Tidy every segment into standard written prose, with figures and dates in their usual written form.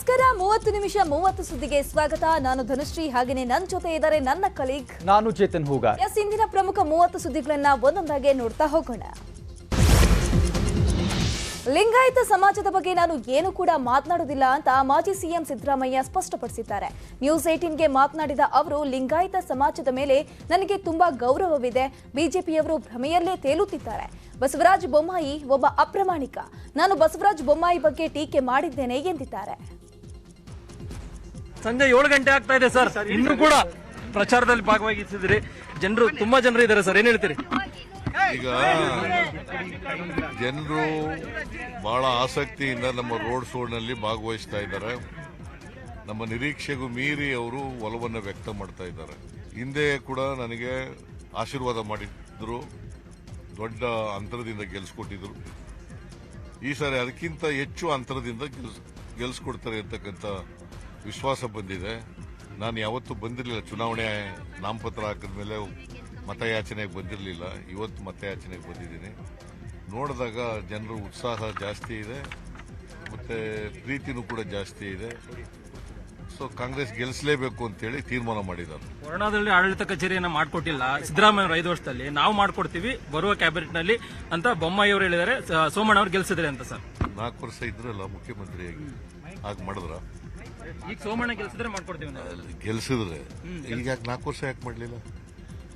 ನಮಸ್ಕಾರ 30 ನಿಮಿಷ 30 ಸುದ್ದಿಗೆ ಸ್ವಾಗತ. ನಾನು ಧನುಶ್ರೀ, ಹಾಗೇನೇ ನನ್ನ ಜೊತೆ ಇದ್ದಾರೆ ನನ್ನ ಕಲೀಗ್ ನಾನು ಚೇತನ್ ಹೂಗಾರ್. ಇಂದಿನ ಪ್ರಮುಖ 30 ಸುದ್ದಿಗಳನ್ನ ಒಂದೊಂದಾಗಿ ನೋಡ್ತಾ ಹೋಗೋಣ. ಲಿಂಗಾಯತ ಸಮಾಜದ ಬಗ್ಗೆ ನಾನು ಏನು ಕೂಡ ಮಾತನಾಡುವುದಿಲ್ಲ ಅಂತ ಮಾಜಿ ಸಿಎಂ ಸಿದ್ದರಾಮಯ್ಯ ಸ್ಪಷ್ಟಪಡಿಸಿದ್ದಾರೆ. ನ್ಯೂಸ್ 18ಗೆ ಮಾತನಾಡಿದ ಅವರು, ಲಿಂಗಾಯತ ಸಮಾಜದ ಮೇಲೆ ನನಗೆ ತುಂಬಾ ಗೌರವವಿದೆ. ಬಿಜೆಪಿಯವರು ಭ್ರಮೆಯಲ್ಲೇ ತೇಲುತ್ತಿದ್ದಾರೆ. ಬಸವರಾಜ ಬೊಮ್ಮಾಯಿ ಒಬ್ಬ ಅಪ್ರಾಮಾಣಿಕ. ನಾನು ಬಸವರಾಜ ಬೊಮ್ಮಾಯಿ ಬಗ್ಗೆ ಟೀಕೆ ಮಾಡಿದ್ದೇನೆ ಎಂದಿದ್ದಾರೆ. ಸಂಜೆ 7 ಗಂಟೆ ಆಗ್ತಾ ಇದೆ ಸರ್, ಇನ್ನೂ ಕೂಡ ಪ್ರಚಾರದಲ್ಲಿ ಭಾಗವಹಿಸಿದ್ರಿ. ತುಂಬಾ ಜನರು ಇದ್ದಾರೆ ಸರ್, ಏನ್ ಹೇಳ್ತೀರಿ? ಈಗ ಜನರು ಬಹಳ ಆಸಕ್ತಿಯಿಂದ ನಮ್ಮ ರೋಡ್ ಶೋನಲ್ಲಿ ಭಾಗವಹಿಸ್ತಾ ಇದ್ದಾರೆ. ನಮ್ಮ ನಿರೀಕ್ಷೆಗೂ ಮೀರಿ ಅವರು ಒಲವನ್ನು ವ್ಯಕ್ತ ಮಾಡ್ತಾ ಇದ್ದಾರೆ. ಹಿಂದೆ ಕೂಡ ನನಗೆ ಆಶೀರ್ವಾದ ಮಾಡಿದ್ರು, ದೊಡ್ಡ ಅಂತರದಿಂದ ಗೆಲ್ಸ್ಕೊಟ್ಟಿದ್ರು. ಈ ಸಾರಿ ಅದಕ್ಕಿಂತ ಹೆಚ್ಚು ಅಂತರದಿಂದ ಗೆಲ್ಸ್ಕೊಡ್ತಾರೆ ಅಂತಕ್ಕಂಥ ವಿಶ್ವಾಸ ಬಂದಿದೆ. ನಾನು ಯಾವತ್ತೂ ಬಂದಿರಲಿಲ್ಲ, ಚುನಾವಣೆ ನಾಮಪತ್ರ ಹಾಕಿದ ಮೇಲೆ ಮತಯಾಚನೆಗೆ ಬಂದಿರಲಿಲ್ಲ. ಇವತ್ತು ಮತಯಾಚನೆಗೆ ಬಂದಿದ್ದೀನಿ. ನೋಡಿದಾಗ ಜನರ ಉತ್ಸಾಹ ಜಾಸ್ತಿ ಇದೆ, ಮತ್ತೆ ಪ್ರೀತಿನೂ ಕೂಡ ಜಾಸ್ತಿ ಇದೆ. ಸೊ ಕಾಂಗ್ರೆಸ್ ಗೆಲ್ಲಿಸಲೇಬೇಕು ಅಂತೇಳಿ ತೀರ್ಮಾನ ಮಾಡಿದ್ದಾರೆ. ಕೊರೋನಾದಲ್ಲಿ ಆಡಳಿತ ಕಚೇರಿಯನ್ನ ಮಾಡಿಕೊಟ್ಟಿಲ್ಲ ಸಿದ್ದರಾಮಯ್ಯ 5 ವರ್ಷದಲ್ಲಿ, ನಾವು ಮಾಡ್ಕೊಡ್ತೀವಿ ಬರುವ ಕ್ಯಾಬಿನೆಟ್ ನಲ್ಲಿ ಅಂತ ಬೊಮ್ಮಾಯಿ ಅವರು ಹೇಳಿದ್ದಾರೆ. ಸೋಮಣ್ಣ ಅವರು ಗೆಲ್ಸಿದ್ರೆ ಅಂತ ಸರ್. 4 ವರ್ಷ ಇದ್ರಲ್ಲ ಮುಖ್ಯಮಂತ್ರಿಯಾಗಿ, ಹಾಗೆ ಮಾಡಿದ್ರ? ಈಗ ಸೋಮಣ್ಣ ಗೆಲ್ಸಿದ್ರೆ ಮಾಡ್ಕೊಡ್ತೀವಿ. ಗೆಲ್ಸಿದ್ರೆ ಈಗ ಯಾಕೆ 4 ವರ್ಷ ಯಾಕೆ ಮಾಡಲಿಲ್ಲ?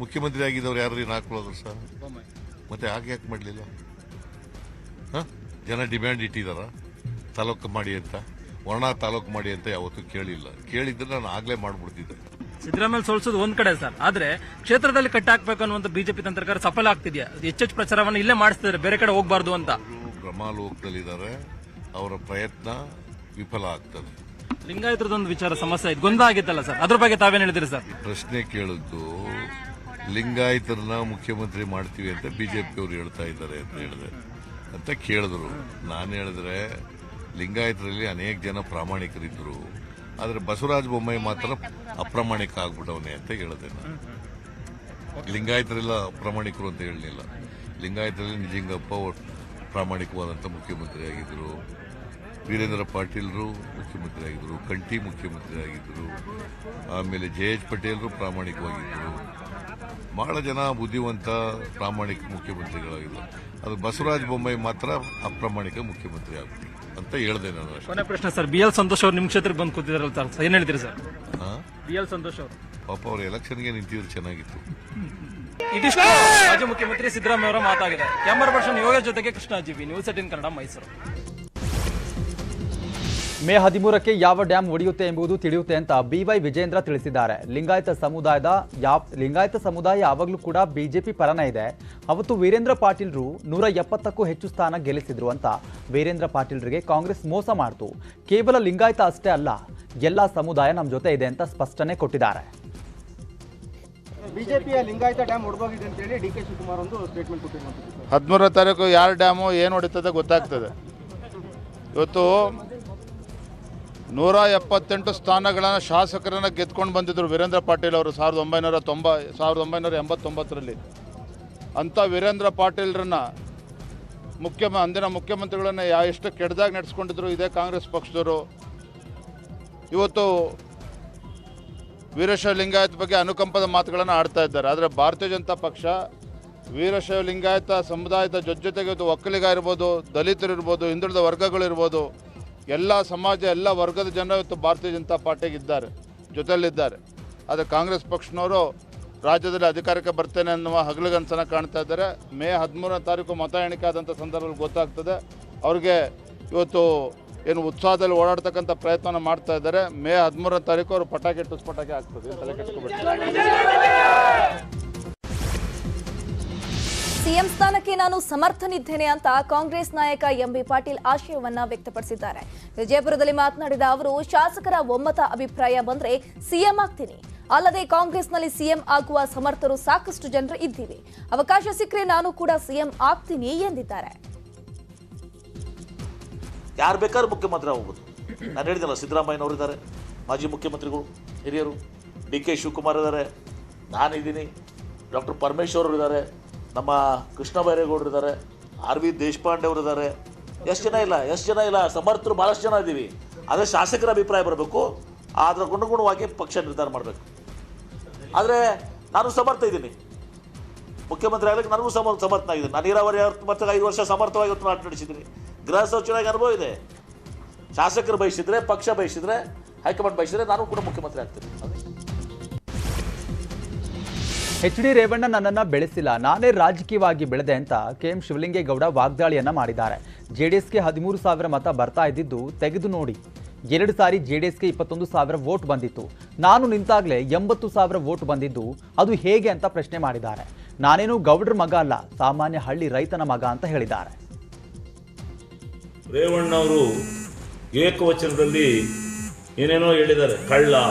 ಮುಖ್ಯಮಂತ್ರಿ ಆಗಿದ್ದವ್ರು ಯಾರು 4 ವರ್ಷ? ಮತ್ತೆ ಹಾಗೆ ಯಾಕೆ ಮಾಡಲಿಲ್ಲ? ಜನ ಡಿಮ್ಯಾಂಡ್ ಇಟ್ಟಿದಾರ ತಾಲೂಕು ಮಾಡಿ ಅಂತ, ವರ್ಣ ತಾಲೂಕು ಮಾಡಿ ಅಂತ ಯಾವತ್ತೂ ಕೇಳಿಲ್ಲ. ಕೇಳಿದ್ರೆ ನಾನು ಆಗ್ಲೇ ಮಾಡ್ಬಿಡ್ತಿದ್ದೆ. ಸಿದ್ದರಾಮಯ್ಯ ಸೋಲ್ಸೋದು ಒಂದ್ ಕಡೆ ಸರ್, ಆದ್ರೆ ಕ್ಷೇತ್ರದಲ್ಲಿ ಕಟ್ಟಾಕ್ಬೇಕು ಅನ್ನುವಂತ ಬಿಜೆಪಿ ತಂತ್ರಗಾರ ಸಫಲ ಆಗ್ತಿದ್ಯಾ? ಹೆಚ್ಚೆಚ್ಚು ಪ್ರಚಾರವನ್ನು ಇಲ್ಲೇ ಮಾಡಿಸ್ತಿದ್ದಾರೆ, ಬೇರೆ ಕಡೆ ಹೋಗಬಾರ್ದು ಅಂತ. ಭ್ರಮಾಲೋಕದಲ್ಲಿದ್ದಾರೆ, ಅವರ ಪ್ರಯತ್ನ ವಿಫಲ ಆಗ್ತದೆ. ಲಿಂಗಾಯತರದೊಂದು ವಿಚಾರ ಸಮಸ್ಯೆ ಇದು ಗೊಂದಲ ಆಗಿತ್ತಲ್ಲ ಸರ್, ಅದ್ರ ಬಗ್ಗೆ ತಾವೇನ್ ಹೇಳಿದ್ರಿ ಸರ್? ಪ್ರಶ್ನೆ ಕೇಳಿದ್ದು ಲಿಂಗಾಯತರನ್ನ ಮುಖ್ಯಮಂತ್ರಿ ಮಾಡ್ತೀವಿ ಅಂತ ಬಿಜೆಪಿಯವರು ಹೇಳ್ತಾ ಇದ್ದಾರೆ ಅಂತ ಹೇಳಿದೆ ಅಂತ ಕೇಳಿದ್ರು. ನಾನು ಹೇಳಿದ್ರೆ ಲಿಂಗಾಯತರಲ್ಲಿ ಅನೇಕ ಜನ ಪ್ರಾಮಾಣಿಕರಿದ್ರು, ಆದರೆ ಬಸವರಾಜ ಬೊಮ್ಮಾಯಿ ಮಾತ್ರ ಅಪ್ರಾಮಾಣಿಕ ಆಗ್ಬಿಟ್ಟವನೇ ಅಂತ ಹೇಳಿದೆ. ನಾನು ಲಿಂಗಾಯತರೆಲ್ಲ ಅಪ್ರಾಮಾಣಿಕರು ಅಂತ ಹೇಳಲಿಲ್ಲ. ಲಿಂಗಾಯತರಲ್ಲಿ ನಿಜಲಿಂಗಪ್ಪ ಪ್ರಾಮಾಣಿಕವಾದಂಥ ಮುಖ್ಯಮಂತ್ರಿ ಆಗಿದ್ರು, ವೀರೇಂದ್ರ ಪಾಟೀಲ್ರು ಮುಖ್ಯಮಂತ್ರಿ ಆಗಿದ್ರು, ಕಂಠಿ ಮುಖ್ಯಮಂತ್ರಿ ಆಗಿದ್ರು, ಆಮೇಲೆ ಜಯೇಶ್ ಪಟೇಲ್ರು ಪ್ರಾಮಾಣಿಕವಾಗಿದ್ದರು. ಬಹಳ ಜನ ಬುದ್ಧಿವಂತ ಪ್ರಾಮಾಣಿಕ ಮುಖ್ಯಮಂತ್ರಿಗಳಾಗಿದ್ರು. ಅದು ಬಸವರಾಜ ಬೊಮ್ಮಾಯಿ ಮಾತ್ರ ಅಪ್ರಾಮಾಣಿಕ ಮುಖ್ಯಮಂತ್ರಿ ಆಗ್ಬಿಟ್ಟು ಅಂತ ಹೇಳಿದೆ ನಾನು. ಕೊನೆ ಪ್ರಶ್ನೆ ಸರ್, BL ಸಂತೋಷ್ ಅವರು ನಿಮ್ಮ ಕ್ಷೇತ್ರಕ್ಕೆ ಬಂದು ಕೂತಿದಾರಲ್ಲ ಸರ್, ಏನ್ ಹೇಳ್ತೀರಿ ಸರ್? BL ಸಂತೋಷ್ ಅವರು ಪಾಪ ಅವರು ಎಲೆಕ್ಷನ್ಗೆ ನಿಂತಿದ್ರು, ಚೆನ್ನಾಗಿತ್ತು. ಇದಿಷ್ಟು ಮಾಜಿ ಮುಖ್ಯಮಂತ್ರಿ ಸಿದ್ದರಾಮಯ್ಯ ಅವರ ಮಾತಾಗಿದೆ. ಕ್ಯಾಮರಾ ಪರ್ಸನ್ ಯೋಗ ಜೊತೆಗೆ ಕೃಷ್ಣ ಜೀವಿ, ನ್ಯೂಸ್ 18 ಕನ್ನಡ, ಮೈಸೂರು. ಮೇ 13ಕ್ಕೆ ಯಾವ ಡ್ಯಾಂ ಒಡೆಯುತ್ತೆ ಎಂಬುದು ತಿಳಿಯುತ್ತೆ ಅಂತ BY ವಿಜೇಂದ್ರ ತಿಳಿಸಿದ್ದಾರೆ. ಲಿಂಗಾಯತ ಸಮುದಾಯ ಯಾವಾಗಲೂ ಕೂಡ ಬಿಜೆಪಿ ಪರನೇ ಇದೆ. ಅವತ್ತು ವೀರೇಂದ್ರ ಪಾಟೀಲ್ರು 170ಕ್ಕೂ ಹೆಚ್ಚು ಸ್ಥಾನ ಗೆಲ್ಲಿಸಿದ್ರು ಅಂತ ವೀರೇಂದ್ರ ಪಾಟೀಲ್ರಿಗೆ ಕಾಂಗ್ರೆಸ್ ಮೋಸ ಮಾಡಿತು. ಕೇವಲ ಲಿಂಗಾಯತ ಅಷ್ಟೇ ಅಲ್ಲ, ಎಲ್ಲ ಸಮುದಾಯ ನಮ್ಮ ಜೊತೆ ಇದೆ ಅಂತ ಸ್ಪಷ್ಟನೆ ಕೊಟ್ಟಿದ್ದಾರೆ. ಬಿಜೆಪಿಯ ಲಿಂಗಾಯತ ಡ್ಯಾಮ್ ಒಡೆದೋಗಿದೆ ಅಂತ ಹೇಳಿ DK ಶಿವಕುಮಾರ್ ಒಂದು ಸ್ಟೇಟ್ಮೆಂಟ್ ಕೊಟ್ಟಿದ್ದಾರೆ. 13ನೇ ತಾರೀಕು ಯಾರು ಡ್ಯಾಮು ಏನು ಹೊಡಿತದೆ ಗೊತ್ತಾಗ್ತದೆ. ಇವತ್ತು 178 ಸ್ಥಾನಗಳನ್ನು ಶಾಸಕರನ್ನು ಗೆದ್ಕೊಂಡು ಬಂದಿದ್ದರು ವೀರೇಂದ್ರ ಪಾಟೀಲ್ ಅವರು 1989ರಲ್ಲಿ. ಅಂಥ ವೀರೇಂದ್ರ ಪಾಟೀಲ್ರನ್ನ ಅಂದಿನ ಮುಖ್ಯಮಂತ್ರಿಗಳನ್ನು ಎಷ್ಟು ಕೆಟ್ಟದಾಗಿ ನಡೆಸ್ಕೊಂಡಿದ್ರು ಇದೇ ಕಾಂಗ್ರೆಸ್ ಪಕ್ಷದವರು. ಇವತ್ತು ವೀರಶೈವ ಲಿಂಗಾಯತ ಬಗ್ಗೆ ಅನುಕಂಪದ ಮಾತುಗಳನ್ನು ಆಡ್ತಾ ಇದ್ದಾರೆ. ಆದರೆ ಭಾರತೀಯ ಜನತಾ ಪಕ್ಷ ವೀರಶೈವ ಲಿಂಗಾಯತ ಸಮುದಾಯದ ಜೊತೆಗೆ ಇವತ್ತು ಒಕ್ಕಲಿಗ ಇರ್ಬೋದು, ದಲಿತರು ಇರ್ಬೋದು, ಹಿಂದುಳಿದ ವರ್ಗಗಳಿರ್ಬೋದು, ಎಲ್ಲ ಸಮಾಜ ಎಲ್ಲ ವರ್ಗದ ಜನ ಇವತ್ತು ಭಾರತೀಯ ಜನತಾ ಪಾರ್ಟಿಗಿದ್ದಾರೆ, ಜೊತೆಯಲ್ಲಿದ್ದಾರೆ. ಆದರೆ ಕಾಂಗ್ರೆಸ್ ಪಕ್ಷನವರು ರಾಜ್ಯದಲ್ಲಿ ಅಧಿಕಾರಕ್ಕೆ ಬರ್ತೇನೆ ಅನ್ನುವ ಹಗಲುಗನಸನ್ನು ಕಾಣ್ತಾ ಇದ್ದಾರೆ. ಮೇ 13ನೇ ತಾರೀಕು ಮತ ಎಣಿಕೆ ಆದಂಥ ಸಂದರ್ಭದಲ್ಲಿ ಗೊತ್ತಾಗ್ತದೆ. ಅವ್ರಿಗೆ ಇವತ್ತು ಏನು ಉತ್ಸಾಹದಲ್ಲಿ ಓಡಾಡ್ತಕ್ಕಂಥ ಪ್ರಯತ್ನ ಮಾಡ್ತಾ ಇದ್ದಾರೆ. ಮೇ 13ನೇ ತಾರೀಕು ಅವರು ಪಟಾಕಿ ಆಗ್ತದೆ, ತಲೆ ಕೆಡಿಸ್ಕೊಬಿಟ್ಟು. ಸಿಎಂ ಸ್ಥಾನಕ್ಕೆ ನಾನು ಸಮರ್ಥನಿದ್ದೇನೆ ಅಂತ ಕಾಂಗ್ರೆಸ್ ನಾಯಕ MB ಪಾಟೀಲ್ ಆಶಯವನ್ನ ವ್ಯಕ್ತಪಡಿಸಿದ್ದಾರೆ. ವಿಜಯಪುರದಲ್ಲಿ ಮಾತನಾಡಿದ ಅವರು, ಶಾಸಕರ ಒಮ್ಮತ ಅಭಿಪ್ರಾಯ ಬಂದ್ರೆ ಸಿಎಂ ಆಗ್ತೀನಿ, ಅಲ್ಲದೆ ಕಾಂಗ್ರೆಸ್ನಲ್ಲಿ ಸಿಎಂ ಆಗುವ ಸಮರ್ಥರು ಸಾಕಷ್ಟು ಜನರು ಇದ್ದೀವಿ, ಅವಕಾಶ ಸಿಕ್ಕರೆ ನಾನು ಕೂಡ ಸಿಎಂ ಆಗ್ತೀನಿ ಎಂದಿದ್ದಾರೆ. ಯಾರು ಬೇಕಾದ್ರೂ ಮುಖ್ಯಮಂತ್ರಿ ಆಗ್ಬೋದು. ನಾನು ಹೇಳಿದಲ್ಲ, ಸಿದ್ದರಾಮಯ್ಯನವರು ಇದ್ದಾರೆ, ಮಾಜಿ ಮುಖ್ಯಮಂತ್ರಿಗಳು ಹಿರಿಯರು, DK ಶಿವಕುಮಾರ್ ಇದ್ದಾರೆ, ನಾನಿದ್ದೀನಿ, ಡಾಕ್ಟರ್ ಪರಮೇಶ್ವರ್ ಅವರು ಇದ್ದಾರೆ, ನಮ್ಮ ಕೃಷ್ಣ ಬೈರೇಗೌಡರು ಇದ್ದಾರೆ, RV ದೇಶಪಾಂಡೆ ಅವರು ಇದ್ದಾರೆ. ಎಷ್ಟು ಜನ ಇಲ್ಲ ಸಮರ್ಥರು ಭಾಳಷ್ಟು ಜನ ಇದ್ದೀವಿ. ಆದರೆ ಶಾಸಕರ ಅಭಿಪ್ರಾಯ ಬರಬೇಕು, ಅದರ ಗುಣಗುಣವಾಗಿ ಪಕ್ಷ ನಿರ್ಧಾರ ಮಾಡಬೇಕು. ಆದರೆ ನಾನು ಸಮರ್ಥ ಇದ್ದೀನಿ, ಮುಖ್ಯಮಂತ್ರಿ ಆಗಲಿಕ್ಕೆ ನನಗೂ ಸಮರ್ಥನಾಗಿದ್ದೀನಿ. ನಾನು ನೀರಾವರಿ 5 ವರ್ಷ ಸಮರ್ಥವಾಗಿ ನಡೆಸಿದ್ದೀನಿ. ಗೃಹ ಸಚಿವರಾಗಿ ಅನುಭವ ಇದೆ. ಶಾಸಕರು ಬಯಸಿದ್ರೆ, ಪಕ್ಷ ಬಯಸಿದ್ರೆ, ಹೈಕಮಾಂಡ್ ಬಯಸಿದ್ರೆ ನಾನು ಕೂಡ ಮುಖ್ಯಮಂತ್ರಿ ಆಗ್ತೀನಿ. ಎಚ್ ಡಿ ರೇವಣ್ಣ ನನ್ನನ್ನು ಬೆಳೆಸಿಲ್ಲ, ನಾನೇ ರಾಜಕೀಯವಾಗಿ ಬೆಳೆದೆ ಅಂತ KM ಶಿವಲಿಂಗೇಗೌಡ ವಾಗ್ದಾಳಿಯನ್ನ ಮಾಡಿದ್ದಾರೆ. ಜೆಡಿಎಸ್ಗೆ 13,000 ಮತ ಬರ್ತಾ ಇದ್ದಿದ್ದು ತೆಗೆದು ನೋಡಿ. 2 ಸಾರಿ ಜೆಡಿಎಸ್ಗೆ 21,000 ವೋಟ್ ಬಂದಿತ್ತು. ನಾನು ನಿಂತಾಗಲೇ 80,000 ವೋಟ್ ಬಂದಿದ್ದು, ಅದು ಹೇಗೆ ಅಂತ ಪ್ರಶ್ನೆ ಮಾಡಿದ್ದಾರೆ. ನಾನೇನು ಗೌಡ್ರ ಮಗ ಅಲ್ಲ, ಸಾಮಾನ್ಯ ಹಳ್ಳಿ ರೈತನ ಮಗ ಅಂತ ಹೇಳಿದ್ದಾರೆ. ರೇವಣ್ಣವರು ಏಕವಚನದಲ್ಲಿ ಏನೇನೋ ಹೇಳಿದ್ದಾರೆ.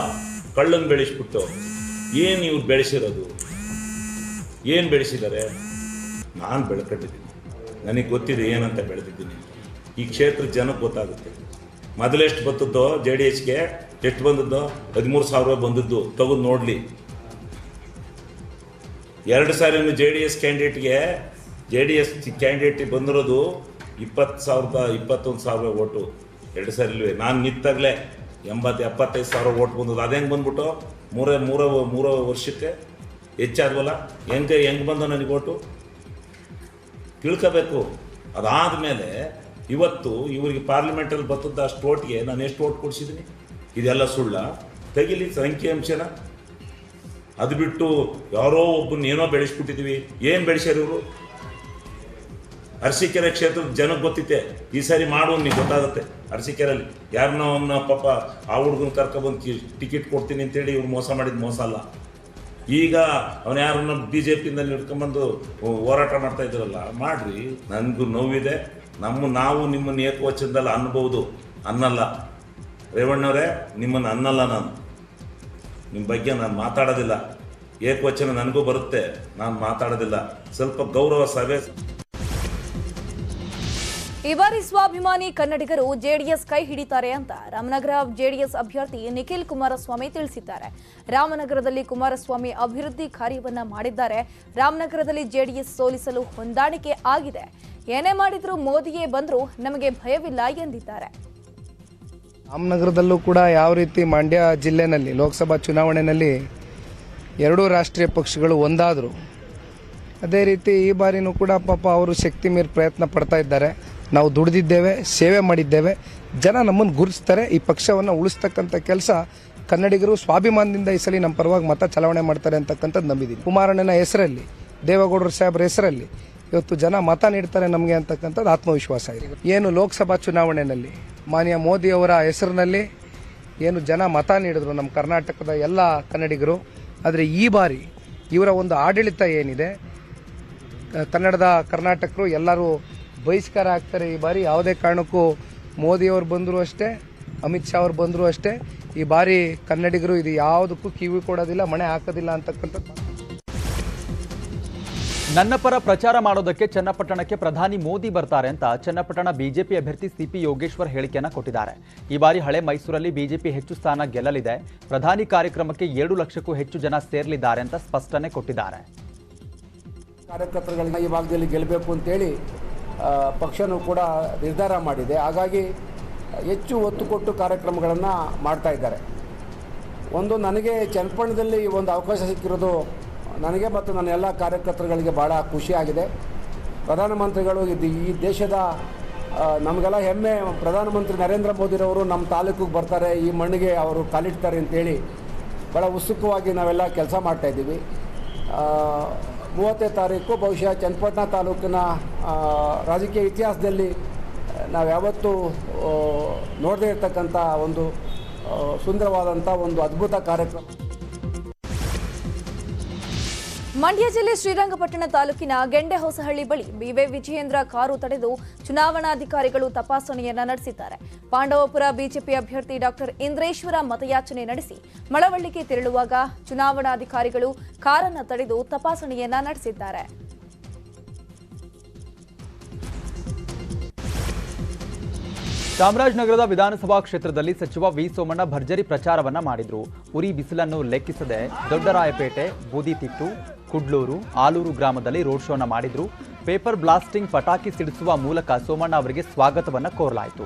ಕಳ್ಳನ್ ಬೆಳೆಸ್ಬಿಟ್ಟು ಏನು ಇವ್ರು ಬೆಳೆಸಿರೋದು, ಏನು ಬೆಳೆಸಿದ್ದಾರೆ? ನಾನು ಬೆಳ್ಕೊಂಡಿದ್ದೀನಿ, ನನಗೆ ಗೊತ್ತಿದೆ ಏನಂತ ಬೆಳೆದಿದ್ದೀನಿ. ಈ ಕ್ಷೇತ್ರ ಜನಕ್ಕೆ ಗೊತ್ತಾಗುತ್ತೆ. ಮೊದಲೆಷ್ಟು ಬರ್ತದ್ದೋ JDSಗೆ, ಎಷ್ಟು ಬಂದದ್ದೋ 13,000 ಬಂದದ್ದು, ತೆಗೆದು ನೋಡಲಿ. 2 ಸಾರಿನೂ JDS ಕ್ಯಾಂಡಿಡೇಟ್ ಬಂದಿರೋದು 21,000 ವೋಟು. 2 ಸಾರಿ ಇಲ್ವೇ? ನಾನು ನಿಂತಾಗಲೇ 75,000 ವೋಟ್ ಬಂದದ್ದು. ಅದೇಂಗೆ ಬಂದ್ಬಿಟ್ಟು ಮೂರು ವರ್ಷಕ್ಕೆ ಹೆಚ್ಚಾದ್ವಲ್ಲ. ಹೆಂಗೆ ಬಂದ ನನಗೆ ಓಟು ತಿಳ್ಕೋಬೇಕು. ಅದಾದಮೇಲೆ ಇವತ್ತು ಇವರಿಗೆ ಪಾರ್ಲಿಮೆಂಟಲ್ಲಿ ಬರ್ತದ ಅಷ್ಟು ಓಟ್ಗೆ ನಾನು ಎಷ್ಟು ಓಟ್ ಕೊಡಿಸಿದ್ದೀನಿ? ಇದೆಲ್ಲ ಸುಳ್ಳ? ತೆಗಿಲಿ ಸಂಖ್ಯೆ ಅಂಶನ. ಅದು ಬಿಟ್ಟು ಯಾರೋ ಒಬ್ಬನ ಏನೋ ಬೆಳೆಸ್ಬಿಟ್ಟಿದ್ದೀವಿ. ಏನು ಬೆಳೆಸ್ಯಾರ ಇವರು? ಅರಸೀಕೆರೆ ಕ್ಷೇತ್ರದ ಜನಕ್ಕೆ ಗೊತ್ತಿತ್ತೆ. ಈ ಸಾರಿ ಮಾಡುವ ನಿಮಗೆ ಗೊತ್ತಾಗುತ್ತೆ. ಅರಸೀಕೆರೆಯಲ್ಲಿ ಯಾರನ್ನೋ ಅವನ್ನ ಪಾಪ ಆ ಹುಡುಗನ ಕರ್ಕೊಬಂದು ಟಿಕೆಟ್ ಕೊಡ್ತೀನಿ ಅಂತೇಳಿ ಇವ್ರು ಮೋಸ ಮಾಡಿದ ಮೋಸ ಅಲ್ಲ. ಈಗ ಅವನು ಯಾರನ್ನ BJPಯಿಂದ ಹಿಡ್ಕೊಂಬಂದು ಹೋರಾಟ ಮಾಡ್ತಾ ಇದ್ದಾರಲ್ಲ, ಮಾಡ್ರಿ. ನನಗೂ ನೋವಿದೆ. ನಾವು ನಿಮ್ಮನ್ನು ಏಕವಚನದಲ್ಲಿ ಅನ್ಬೋದು, ಅನ್ನಲ್ಲ. ರೇವಣ್ಣವರೇ, ನಿಮ್ಮನ್ನು ಅನ್ನಲ್ಲ. ನಾನು ನಿಮ್ಮ ಬಗ್ಗೆ ನಾನು ಮಾತಾಡೋದಿಲ್ಲ. ಏಕವಚನ ನನಗೂ ಬರುತ್ತೆ, ನಾನು ಮಾತಾಡೋದಿಲ್ಲ. ಸ್ವಲ್ಪ ಗೌರವ ಸಭೆ. ಈ ಬಾರಿ ಸ್ವಾಭಿಮಾನಿ ಕನ್ನಡಿಗರು ಜೆಡಿಎಸ್ ಕೈ ಹಿಡಿತಾರೆ ಅಂತ ರಾಮನಗರ ಜೆಡಿಎಸ್ ಅಭ್ಯರ್ಥಿ ನಿಖಿಲ್ ಕುಮಾರಸ್ವಾಮಿ ತಿಳಿಸಿದ್ದಾರೆ. ರಾಮನಗರದಲ್ಲಿ ಕುಮಾರಸ್ವಾಮಿ ಅಭಿವೃದ್ಧಿ ಕಾರ್ಯವನ್ನ ಮಾಡಿದ್ದಾರೆ. ರಾಮನಗರದಲ್ಲಿ ಜೆಡಿಎಸ್ ಸೋಲಿಸಲು ಹೊಂದಾಣಿಕೆ ಆಗಿದೆ. ಏನೇ ಮಾಡಿದ್ರೂ ಮೋದಿಯೇ ಬಂದರೂ ನಮಗೆ ಭಯವಿಲ್ಲ ಎಂದಿದ್ದಾರೆ. ರಾಮನಗರದಲ್ಲೂ ಕೂಡ ಯಾವ ರೀತಿ ಮಂಡ್ಯ ಜಿಲ್ಲೆನಲ್ಲಿ ಲೋಕಸಭಾ ಚುನಾವಣೆಯಲ್ಲಿ 2 ರಾಷ್ಟ್ರೀಯ ಪಕ್ಷಗಳು ಒಂದಾದರು, ಅದೇ ರೀತಿ ಈ ಬಾರಿನೂ ಕೂಡ ಪಾಪ ಅವರು ಶಕ್ತಿ ಮೀರಿ ಪ್ರಯತ್ನ ಪಡ್ತಾ ಇದ್ದಾರೆ. ನಾವು ದುಡಿದಿದ್ದೇವೆ, ಸೇವೆ ಮಾಡಿದ್ದೇವೆ, ಜನ ನಮ್ಮನ್ನು ಗುರುತಿಸ್ತಾರೆ. ಈ ಪಕ್ಷವನ್ನು ಉಳಿಸ್ತಕ್ಕಂಥ ಕೆಲಸ ಕನ್ನಡಿಗರು ಸ್ವಾಭಿಮಾನದಿಂದ ಈ ಸಲ ನಮ್ಮ ಪರವಾಗಿ ಮತ ಚಲಾವಣೆ ಮಾಡ್ತಾರೆ ಅಂತಕ್ಕಂಥದ್ದು ನಂಬಿದ್ದೀನಿ. ಕುಮಾರಣ್ಣನ ಹೆಸರಲ್ಲಿ, ದೇವೇಗೌಡರ ಸಾಹೇಬ್ರ ಹೆಸರಲ್ಲಿ ಇವತ್ತು ಜನ ಮತ ನೀಡ್ತಾರೆ ನಮಗೆ ಅಂತಕ್ಕಂಥದ್ದು ಆತ್ಮವಿಶ್ವಾಸ ಇದೆ. ಏನು ಲೋಕಸಭಾ ಚುನಾವಣೆಯಲ್ಲಿ ಮಾನ್ಯ ಮೋದಿಯವರ ಹೆಸರಿನಲ್ಲಿ ಏನು ಜನ ಮತ ನೀಡಿದ್ರು ನಮ್ಮ ಕರ್ನಾಟಕದ ಎಲ್ಲ ಕನ್ನಡಿಗರು, ಆದರೆ ಈ ಬಾರಿ ಇವರ ಒಂದು ಆಡಳಿತ ಏನಿದೆ, ಕನ್ನಡದ ಕರ್ನಾಟಕರು ಎಲ್ಲರೂ ಬಹಿಷ್ಕಾರ ಆಗ್ತಾರೆ. ಈ ಬಾರಿ ಯಾವುದೇ ಕಾರಣಕ್ಕೂ ಮೋದಿಯವರು ಬಂದರೂ ಅಷ್ಟೇ, ಅಮಿತ್ ಶಾ ಅವರು ಬಂದರೂ ಅಷ್ಟೇ, ಈ ಬಾರಿ ಕನ್ನಡಿಗರು ಇದು ಯಾವುದಕ್ಕೂ ಕಿವಿ ಕೊಡೋದಿಲ್ಲ, ಮಣೆ ಹಾಕೋದಿಲ್ಲ ಅಂತಕ್ಕಂಥದ್ದು. ನನ್ನ ಪರ ಪ್ರಚಾರ ಮಾಡೋದಕ್ಕೆ ಚನ್ನಪಟ್ಟಣಕ್ಕೆ ಪ್ರಧಾನಿ ಮೋದಿ ಬರ್ತಾರೆ ಅಂತ ಚನ್ನಪಟ್ಟಣ ಬಿಜೆಪಿ ಅಭ್ಯರ್ಥಿ CP ಯೋಗೇಶ್ವರ್ ಹೇಳಿಕೆಯನ್ನು ಕೊಟ್ಟಿದ್ದಾರೆ. ಈ ಬಾರಿ ಹಳೆ ಮೈಸೂರಲ್ಲಿ ಬಿಜೆಪಿ ಹೆಚ್ಚು ಸ್ಥಾನ ಗೆಲ್ಲಲಿದೆ. ಪ್ರಧಾನಿ ಕಾರ್ಯಕ್ರಮಕ್ಕೆ 2 ಲಕ್ಷಕ್ಕೂ ಹೆಚ್ಚು ಜನ ಸೇರಲಿದ್ದಾರೆ ಅಂತ ಸ್ಪಷ್ಟನೆ ಕೊಟ್ಟಿದ್ದಾರೆ. ಕಾರ್ಯಕರ್ತರುಗಳನ್ನ ಈ ಭಾಗದಲ್ಲಿ ಗೆಲ್ಲಬೇಕು ಅಂತೇಳಿ ಪಕ್ಷನೂ ಕೂಡ ನಿರ್ಧಾರ ಮಾಡಿದೆ. ಹಾಗಾಗಿ ಹೆಚ್ಚು ಒತ್ತು ಕೊಟ್ಟು ಕಾರ್ಯಕ್ರಮಗಳನ್ನು ಮಾಡ್ತಾ ಇದ್ದಾರೆ. ನನಗೆ ಚನ್ನಪಟ್ಟಣದಲ್ಲಿ ಒಂದು ಅವಕಾಶ ಸಿಕ್ಕಿರೋದು ನನಗೆ ಮತ್ತು ನನ್ನ ಎಲ್ಲ ಕಾರ್ಯಕರ್ತರುಗಳಿಗೆ ಭಾಳ ಖುಷಿಯಾಗಿದೆ. ಪ್ರಧಾನಮಂತ್ರಿಗಳು ಈ ದೇಶದ ನಮಗೆಲ್ಲ ಹೆಮ್ಮೆ, ಪ್ರಧಾನಮಂತ್ರಿ ನರೇಂದ್ರ ಮೋದಿರವರು ನಮ್ಮ ತಾಲೂಕಿಗೆ ಬರ್ತಾರೆ, ಈ ಮಣ್ಣಿಗೆ ಅವರು ಕಾಲಿಡ್ತಾರೆ ಅಂತೇಳಿ ಭಾಳ ಉತ್ಸುಕವಾಗಿ ನಾವೆಲ್ಲ ಕೆಲಸ ಮಾಡ್ತಾಯಿದ್ದೀವಿ. 30ನೇ ತಾರೀಕು ಬಹುಶಃ ಚನ್ನಪಟ್ಟಣ ತಾಲೂಕಿನ ರಾಜಕೀಯ ಇತಿಹಾಸದಲ್ಲಿ ನಾವು ಯಾವತ್ತೂ ನೋಡದೇ ಇರತಕ್ಕಂಥ ಒಂದು ಸುಂದರವಾದಂಥ ಒಂದು ಅದ್ಭುತ ಕಾರ್ಯಕ್ರಮ. ಮಂಡ್ಯ ಜಿಲ್ಲೆ ಶ್ರೀರಂಗಪಟ್ಟಣ ತಾಲೂಕಿನ ಗೆಂಡೆಹೊಸಹಳ್ಳಿ ಬಳಿ BV ವಿಜಯೇಂದ್ರ ಕಾರು ತಡೆದು ಚುನಾವಣಾಧಿಕಾರಿಗಳು ತಪಾಸಣೆಯನ್ನ ನಡೆಸಿದ್ದಾರೆ. ಪಾಂಡವಪುರ ಬಿಜೆಪಿ ಅಭ್ಯರ್ಥಿ ಡಾಕ್ಟರ್ ಇಂದ್ರೇಶ್ವರ ಮತಯಾಚನೆ ನಡೆಸಿ ಮಳವಳ್ಳಿಗೆ ತೆರಳುವಾಗ ಚುನಾವಣಾಧಿಕಾರಿಗಳು ಕಾರನ್ನು ತಡೆದು ತಪಾಸಣೆಯನ್ನ ನಡೆಸಿದ್ದಾರೆ. ಚಾಮರಾಜನಗರದ ವಿಧಾನಸಭಾ ಕ್ಷೇತ್ರದಲ್ಲಿ ಸಚಿವ ವಿ ಸೋಮಣ್ಣ ಭರ್ಜರಿ ಪ್ರಚಾರವನ್ನ ಮಾಡಿದ್ರು. ಉರಿ ಬಿಸಿಲನ್ನು ಲೆಕ್ಕಿಸದೆ ದೊಡ್ಡರಾಯಪೇಟೆ, ಬೂದಿತಿಟ್ಟು, ಕುಡ್ಲೂರು, ಆಲೂರು ಗ್ರಾಮದಲ್ಲಿ ರೋಡ್ ಶೋನ ಮಾಡಿದ್ರು. ಪೇಪರ್ ಬ್ಲಾಸ್ಟಿಂಗ್, ಪಟಾಕಿ ಸಿಡಿಸುವ ಮೂಲಕ ಸೋಮಣ್ಣ ಅವರಿಗೆ ಸ್ವಾಗತವನ್ನ ಕೋರಲಾಯಿತು.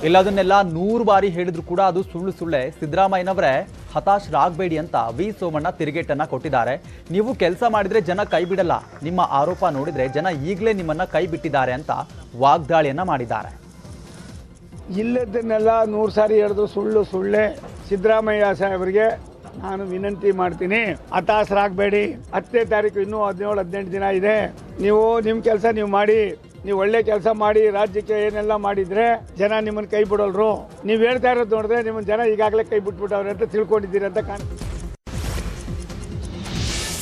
ಎಲ್ಲದನ್ನೆಲ್ಲ 100 ಬಾರಿ ಹೇಳಿದ್ರು ಕೂಡ ಅದು ಸುಳ್ಳೆ. ಸಿದ್ದರಾಮಯ್ಯನವರೇ ಹತಾಶರಾಗಬೇಡಿ ಅಂತ ವಿ ಸೋಮಣ್ಣ ತಿರುಗೇಟನ್ನ ಕೊಟ್ಟಿದ್ದಾರೆ. ನೀವು ಕೆಲಸ ಮಾಡಿದ್ರೆ ಜನ ಕೈ ಬಿಡಲ್ಲ, ನಿಮ್ಮ ಆರೋಪ ನೋಡಿದ್ರೆ ಜನ ಈಗಲೇ ನಿಮ್ಮನ್ನ ಕೈ ಬಿಟ್ಟಿದ್ದಾರೆ ಅಂತ ವಾಗ್ದಾಳಿಯನ್ನ ಮಾಡಿದ್ದಾರೆ. ಇಲ್ಲದನ್ನೆಲ್ಲ 100 ಸಾರಿ ಹೇಳಿದ್ರು ಸುಳ್ಳೆ. ಸಿದ್ದರಾಮಯ್ಯ ಸಾಹೇಬರಿಗೆ ನಾನು ವಿನಂತಿ ಮಾಡ್ತೀನಿ, ಹತಾಶರಾಗಬೇಡಿ. 10ನೇ ತಾರೀಕು ಇನ್ನೂ 17-18 ದಿನ ಇದೆ. ನೀವು ನಿಮ್ಮ ಕೆಲಸ ನೀವು ಮಾಡಿ, ನೀವು ಒಳ್ಳೆ ಕೆಲಸ ಮಾಡಿ, ರಾಜ್ಯಕ್ಕೆ ಏನೆಲ್ಲ ಮಾಡಿದ್ರೆ ಜನ ನಿಮ್ಮನ್ನು ಕೈ ಬಿಡೋಲ್ರು. ನೀವು ಹೇಳ್ತಾ ಇರೋದು ನೋಡಿದ್ರೆ ನಿಮ್ಮನ್ನು ಜನ ಈಗಾಗಲೇ ಕೈ ಬಿಟ್ಬಿಟ್ಟವ್ರೆ ಅಂತ ತಿಳ್ಕೊಂಡಿದ್ದೀರಿ ಅಂತ ಕಾಣ್ತದೆ.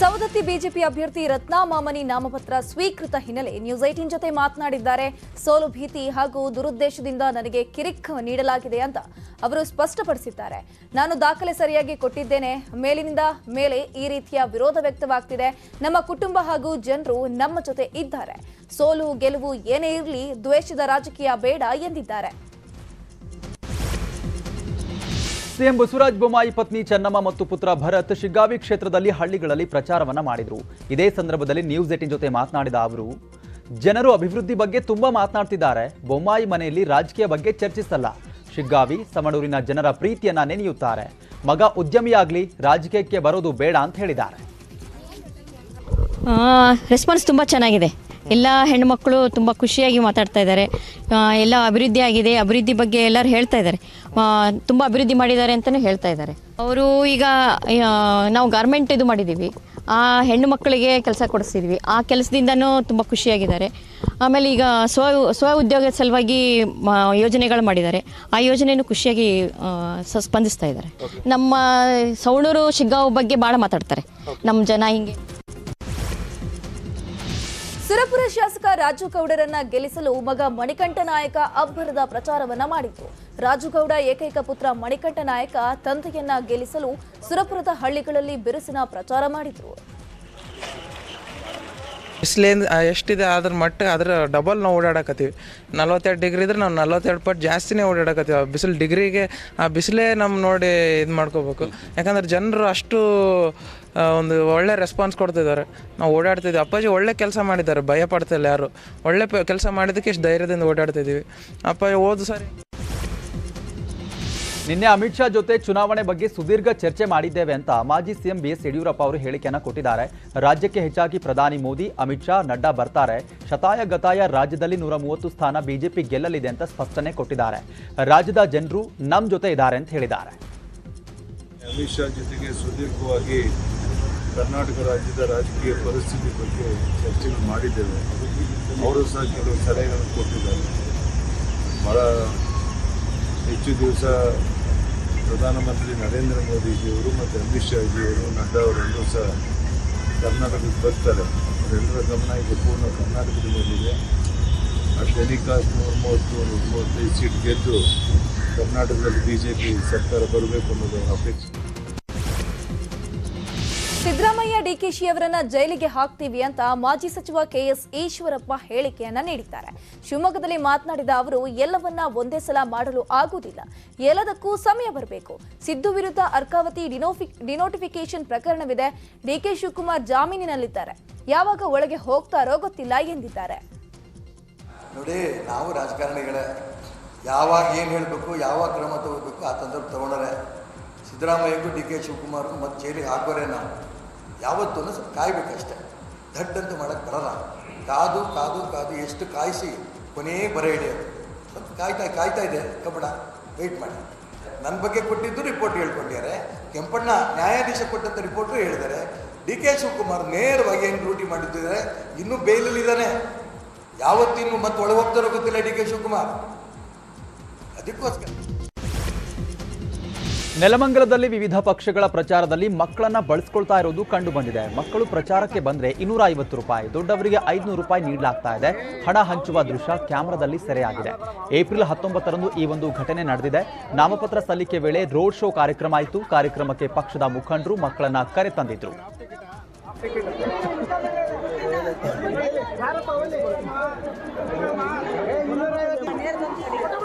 ಸವದತ್ತಿ ಬಿಜೆಪಿ ಅಭ್ಯರ್ಥಿ ರತ್ನಾ ಮಾಮನಿ ನಾಮಪತ್ರ ಸ್ವೀಕೃತ ಹಿನ್ನೆಲೆ ನ್ಯೂಸ್ 18 ಜೊತೆ ಮಾತನಾಡಿದ್ದಾರೆ. ಸೋಲು ಭೀತಿ ಹಾಗೂ ದುರುದ್ದೇಶದಿಂದ ನನಗೆ ಕಿರಿಕ್ ನೀಡಲಾಗಿದೆ ಅಂತ ಅವರು ಸ್ಪಷ್ಟಪಡಿಸಿದ್ದಾರೆ. ನಾನು ದಾಖಲೆ ಸರಿಯಾಗಿ ಕೊಟ್ಟಿದ್ದೇನೆ, ಮೇಲಿನಿಂದ ಮೇಲೆ ಈ ರೀತಿಯ ವಿರೋಧ ವ್ಯಕ್ತವಾಗ್ತಿದೆ. ನಮ್ಮ ಕುಟುಂಬ ಹಾಗೂ ಜನರು ನಮ್ಮ ಜೊತೆ ಇದ್ದಾರೆ. ಸೋಲು ಗೆಲುವು ಏನೇ ಇರಲಿ, ದ್ವೇಷದ ರಾಜಕೀಯ ಬೇಡ ಎಂದಿದ್ದಾರೆ. ಸಿಎಂ ಬಸವರಾಜ ಬೊಮ್ಮಾಯಿ ಪತ್ನಿ ಚೆನ್ನಮ್ಮ ಮತ್ತು ಪುತ್ರ ಭರತ್ ಶಿಗ್ಗಾವಿ ಕ್ಷೇತ್ರದಲ್ಲಿ ಹಳ್ಳಿಗಳಲ್ಲಿ ಪ್ರಚಾರವನ್ನ ಮಾಡಿದ್ರು. ಇದೇ ಸಂದರ್ಭದಲ್ಲಿ ನ್ಯೂಸ್ 18 ಜೊತೆ ಮಾತನಾಡಿದ ಅವರು, ಜನರು ಅಭಿವೃದ್ಧಿ ಬಗ್ಗೆ ತುಂಬಾ ಮಾತನಾಡ್ತಿದ್ದಾರೆ. ಬೊಮ್ಮಾಯಿ ಮನೆಯಲ್ಲಿ ರಾಜಕೀಯ ಬಗ್ಗೆ ಚರ್ಚಿಸಲ್ಲ. ಶಿಗ್ಗಾವಿ ಸಮಡೂರಿನ ಜನರ ಪ್ರೀತಿಯನ್ನ ನೆನೆಯುತ್ತಾರೆ. ಮಗ ಉದ್ಯಮಿಯಾಗ್ಲಿ, ರಾಜಕೀಯಕ್ಕೆ ಬರೋದು ಬೇಡ ಅಂತ ಹೇಳಿದ್ದಾರೆ. ರೆಸ್ಪಾನ್ಸ್ ತುಂಬ ಚೆನ್ನಾಗಿದೆ. ಎಲ್ಲ ಹೆಣ್ಣುಮಕ್ಕಳು ತುಂಬ ಖುಷಿಯಾಗಿ ಮಾತಾಡ್ತಾ ಇದ್ದಾರೆ. ಎಲ್ಲ ಅಭಿವೃದ್ಧಿ ಆಗಿದೆ, ಅಭಿವೃದ್ಧಿ ಬಗ್ಗೆ ಎಲ್ಲರೂ ಹೇಳ್ತಾ ಇದ್ದಾರೆ. ತುಂಬ ಅಭಿವೃದ್ಧಿ ಮಾಡಿದ್ದಾರೆ ಅಂತಲೂ ಹೇಳ್ತಾ ಇದ್ದಾರೆ. ಅವರು ಈಗ ನಾವು ಗಾರ್ಮೆಂಟ್ ಇದು ಮಾಡಿದ್ದೀವಿ, ಆ ಹೆಣ್ಣು ಮಕ್ಕಳಿಗೆ ಕೆಲಸ ಕೊಡಿಸ್ತಿದ್ವಿ. ಆ ಕೆಲಸದಿಂದನೂ ತುಂಬ ಖುಷಿಯಾಗಿದ್ದಾರೆ. ಆಮೇಲೆ ಈಗ ಸ್ವ ಉದ್ಯೋಗದ ಸಲುವಾಗಿ ಯೋಜನೆಗಳು ಮಾಡಿದ್ದಾರೆ. ಆ ಯೋಜನೆಯೂ ಖುಷಿಯಾಗಿ ಸ್ಪಂದಿಸ್ತಾ ಇದ್ದಾರೆ. ನಮ್ಮ ಸವಣೂರು ಶಿಗ್ಗಾಂವ್ ಬಗ್ಗೆ ಭಾಳ ಮಾತಾಡ್ತಾರೆ ನಮ್ಮ ಜನ. ಹಿಂಗೆ ಸುರಪುರ ಶಾಸಕ ರಾಜು ಗೌಡರನ್ನ ಗೆಲ್ಲಿಸಲು ಮಗ ಮಣಿಕಂಠ ನಾಯಕ ಅಬ್ಬರದ ಪ್ರಚಾರವನ್ನ ಮಾಡಿದ್ರು. ರಾಜುಗೌಡ ಏಕೈಕ ಪುತ್ರ ಮಣಿಕಂಠ ನಾಯಕ ತಂದೆಯನ್ನ ಗೆಲ್ಲಿಸಲು ಸುರಪುರದ ಹಳ್ಳಿಗಳಲ್ಲಿ ಬಿರುಸಿನ ಪ್ರಚಾರ ಮಾಡಿದ್ರು. ಬಿಸಿಲೇನು ಎಷ್ಟಿದೆ ಅದ್ರ ಮಟ್ಟ ಅದ್ರ ಡಬಲ್ ನಾವು ಓಡಾಡಕತ್ತೀವಿ. 42 ಡಿಗ್ರಿ ಇದ್ರೆ ನಾವು 42 ಪಟ್ಟು ಜಾಸ್ತಿನೇ ಓಡಾಡಕತ್ತೀವಿ. ಆ ಬಿಸಿಲು ಡಿಗ್ರಿಗೆ ಆ ಬಿಸಿಲೇ ನಮ್ಮ ನೋಡಿ ಇದು ಮಾಡ್ಕೋಬೇಕು. ಯಾಕಂದ್ರೆ ಜನರು ಅಷ್ಟು ಒಂದು ಒಳ್ಳೆ ರೆಸ್ಪಾನ್ಸ್ ಕೊಡ್ತಿದ್ದಾರೆ. ನಾವು ಓಡಾಡ್ತಿದ್ವಿ. ಅಪ್ಪಾಜಿ ಒಳ್ಳೆ ಕೆಲಸ ಮಾಡಿದ್ದಾರೆ, ಭಯ ಪಡ್ತಿಲ್ಲ ಯಾರು. ಒಳ್ಳೆ ಕೆಲಸ ಮಾಡಿದ್ದಕ್ಕೆ ಇಷ್ಟು ಧೈರ್ಯದಿಂದ ಓಡಾಡ್ತಿದ್ದೀವಿ. ಅಪ್ಪಾಜಿ ಹೋದ ಸಾರಿ ನಿನ್ನೆ ಅಮಿತ್ ಶಾ ಜೊತೆ ಚುನಾವಣೆ ಬಗ್ಗೆ ಸುದೀರ್ಘ ಚರ್ಚೆ ಮಾಡಿದ್ದೇವೆ ಅಂತ ಮಾಜಿ ಸಿಎಂ ಬಿಎಸ್ ಯಡಿಯೂರಪ್ಪ ಅವರು ಹೇಳಿಕೆಯನ್ನು ಕೊಟ್ಟಿದ್ದಾರೆ. ರಾಜ್ಯಕ್ಕೆ ಹೆಚ್ಚಾಗಿ ಪ್ರಧಾನಿ ಮೋದಿ, ಅಮಿತ್ ಶಾ, ನಡ್ಡಾ ಬರ್ತಾರೆ. ಶತಾಯ ಗತಾಯ ರಾಜ್ಯದಲ್ಲಿ 130 ಸ್ಥಾನ ಬಿಜೆಪಿ ಗೆಲ್ಲಲಿದೆ ಅಂತ ಸ್ಪಷ್ಟನೆ ಕೊಟ್ಟಿದ್ದಾರೆ. ರಾಜ್ಯದ ಜನರು ನಮ್ಮ ಜೊತೆ ಇದ್ದಾರೆ ಅಂತ ಹೇಳಿದ್ದಾರೆ. ಅಮಿತ್ ಶಾ ಜೊತೆಗೆ ಸುದೀರ್ಘವಾಗಿ ಕರ್ನಾಟಕ ರಾಜ್ಯದ ರಾಜಕೀಯ ಪರಿಸ್ಥಿತಿ ಬಗ್ಗೆ ಚರ್ಚೆಗಳು ಮಾಡಿದ್ದೇವೆ. ಅವರು ಸಹ ಕೆಲವು ಸಲಹೆಗಳನ್ನು ಕೊಟ್ಟಿದ್ದಾರೆ. ಬಹಳ ಹೆಚ್ಚು ದಿವಸ ಪ್ರಧಾನಮಂತ್ರಿ ನರೇಂದ್ರ ಮೋದಿಜಿಯವರು ಮತ್ತು ಅಮಿತ್ ಶಾಜಿಯವರು, ನಡ್ಡಾ ಅವರೆಲ್ಲರೂ ಸಹ ಕರ್ನಾಟಕಕ್ಕೆ ಬರ್ತಾರೆ. ಅವರೆಲ್ಲರ ಗಮನ ಈಗ ಪೂರ್ಣ ಕರ್ನಾಟಕದ ಮೇಲಿದೆ. ಅಷ್ಟು ಎನಿಕಾಸ್ 130-135 ಸೀಟ್ ಗೆದ್ದು ಕರ್ನಾಟಕದಲ್ಲಿ ಬಿಜೆಪಿ ಸರ್ಕಾರ ಬರಬೇಕು ಅನ್ನೋದು ಅಪೇಕ್ಷೆ. ಸಿದ್ದರಾಮಯ್ಯ ಡಿಕೆಶಿ ಅವರನ್ನ ಜೈಲಿಗೆ ಹಾಕ್ತೀವಿ ಅಂತ ಮಾಜಿ ಸಚಿವ ಕೆಎಸ್ ಈಶ್ವರಪ್ಪ ಹೇಳಿಕೆಯನ್ನ ನೀಡಿದ್ದಾರೆ. ಶಿವಮೊಗ್ಗದಲ್ಲಿ ಮಾತನಾಡಿದ ಅವರು, ಎಲ್ಲವನ್ನ ಒಂದೇ ಸಲ ಮಾಡಲು ಆಗುವುದಿಲ್ಲ, ಎಲ್ಲದಕ್ಕೂ ಸಮಯ ಬರಬೇಕು. ಸಿದ್ದು ವಿರುದ್ಧ ಅರ್ಕಾವತಿ ಡಿನೋಟಿಫಿಕೇಶನ್ ಪ್ರಕರಣವಿದೆ. ಡಿಕೆ ಶಿವಕುಮಾರ್ ಜಾಮೀನಿನಲ್ಲಿದ್ದಾರೆ, ಯಾವಾಗ ಒಳಗೆ ಹೋಗ್ತಾರೋ ಗೊತ್ತಿಲ್ಲ ಎಂದಿದ್ದಾರೆ. ನೋಡಿ, ನಾವು ರಾಜಕಾರಣಿಗಳೇ ಯಾವಾಗ ಏನು ಹೇಳಬೇಕು, ಯಾವಾಗ ಕ್ರಮ ತಗೋಬೇಕು ಆ ಸಂದರ್ಭ ತಗೊಂಡರೆ. ಸಿದ್ದರಾಮಯ್ಯಗೂ ಡಿಕೆ ಶಿವಕುಮಾರ್ಗೂ ಮತ್ತು ಜೈಲಿಗೆ ಹಾಕೋರೆ ನಾವು ಯಾವತ್ತೂ ಸ್ವಲ್ಪ ಕಾಯ್ಬೇಕಷ್ಟೆ. ದಡ್ಡಂತೂ ಮಾಡೋಕ್ಕೆ ಬರಲ್ಲ. ಕಾದು ಕಾದು ಕಾದು ಎಷ್ಟು ಕಾಯಿಸಿ ಕೊನೆಯೇ ಬರ ಹಿಡಿಯೋದು. ಸ್ವಲ್ಪ ಕಾಯ್ತಾ ಇದೆ ಕಬ್ಬಣ, ವೆಯ್ಟ್ ಮಾಡಿ. ನನ್ನ ಬಗ್ಗೆ ಕೊಟ್ಟಿದ್ದು ರಿಪೋರ್ಟ್ ಹೇಳ್ಕೊಂಡಿದ್ದಾರೆ. ಕೆಂಪಣ್ಣ ನ್ಯಾಯಾಧೀಶ ಕೊಟ್ಟಂಥ ರಿಪೋರ್ಟು ಹೇಳಿದ್ದಾರೆ. ಡಿ ಕೆ ಶಿವಕುಮಾರ್ ನೇರವಾಗಿ ಏನು ಡ್ಯೂಟಿ ಮಾಡಿದ್ದಾರೆ, ಇನ್ನೂ ಬೇಲಲ್ಲಿದ್ದಾನೆ. ಯಾವತ್ತಿನ್ನು ಮತ್ತೆ ಒಳಗೆ ಹೋಗ್ತಾರೋ ಗೊತ್ತಿಲ್ಲ ಡಿ ಕೆ ಶಿವಕುಮಾರ್. ಅದಕ್ಕೋಸ್ಕರ ನೆಲಮಂಗಲದಲ್ಲಿ ವಿವಿಧ ಪಕ್ಷಗಳ ಪ್ರಚಾರದಲ್ಲಿ ಮಕ್ಕಳನ್ನ ಬಳಸ್ಕೊಳ್ತಾ ಇರೋದು ಕಂಡು ಬಂದಿದೆ. ಮಕ್ಕಳು ಪ್ರಚಾರಕ್ಕೆ ಬಂದ್ರೆ 250 ರೂಪಾಯಿ, ದೊಡ್ಡವರಿಗೆ 500 ರೂಪಾಯಿ ನೀಡಲಾಗ್ತಾ ಇದೆ. ಹಣ ಹಂಚುವ ದೃಶ್ಯ ಕ್ಯಾಮೆರಾದಲ್ಲಿ ಸೆರೆಯಾಗಿದೆ. ಏಪ್ರಿಲ್ 19ರಂದು ಈ ಒಂದು ಘಟನೆ ನಡೆದಿದೆ. ನಾಮಪತ್ರ ಸಲ್ಲಿಕೆ ವೇಳೆ ರೋಡ್ ಶೋ ಕಾರ್ಯಕ್ರಮ ಆಯಿತು. ಕಾರ್ಯಕ್ರಮಕ್ಕೆ ಪಕ್ಷದ ಮುಖಂಡರು ಮಕ್ಕಳನ್ನ ಕರೆತಂದಿದ್ರು.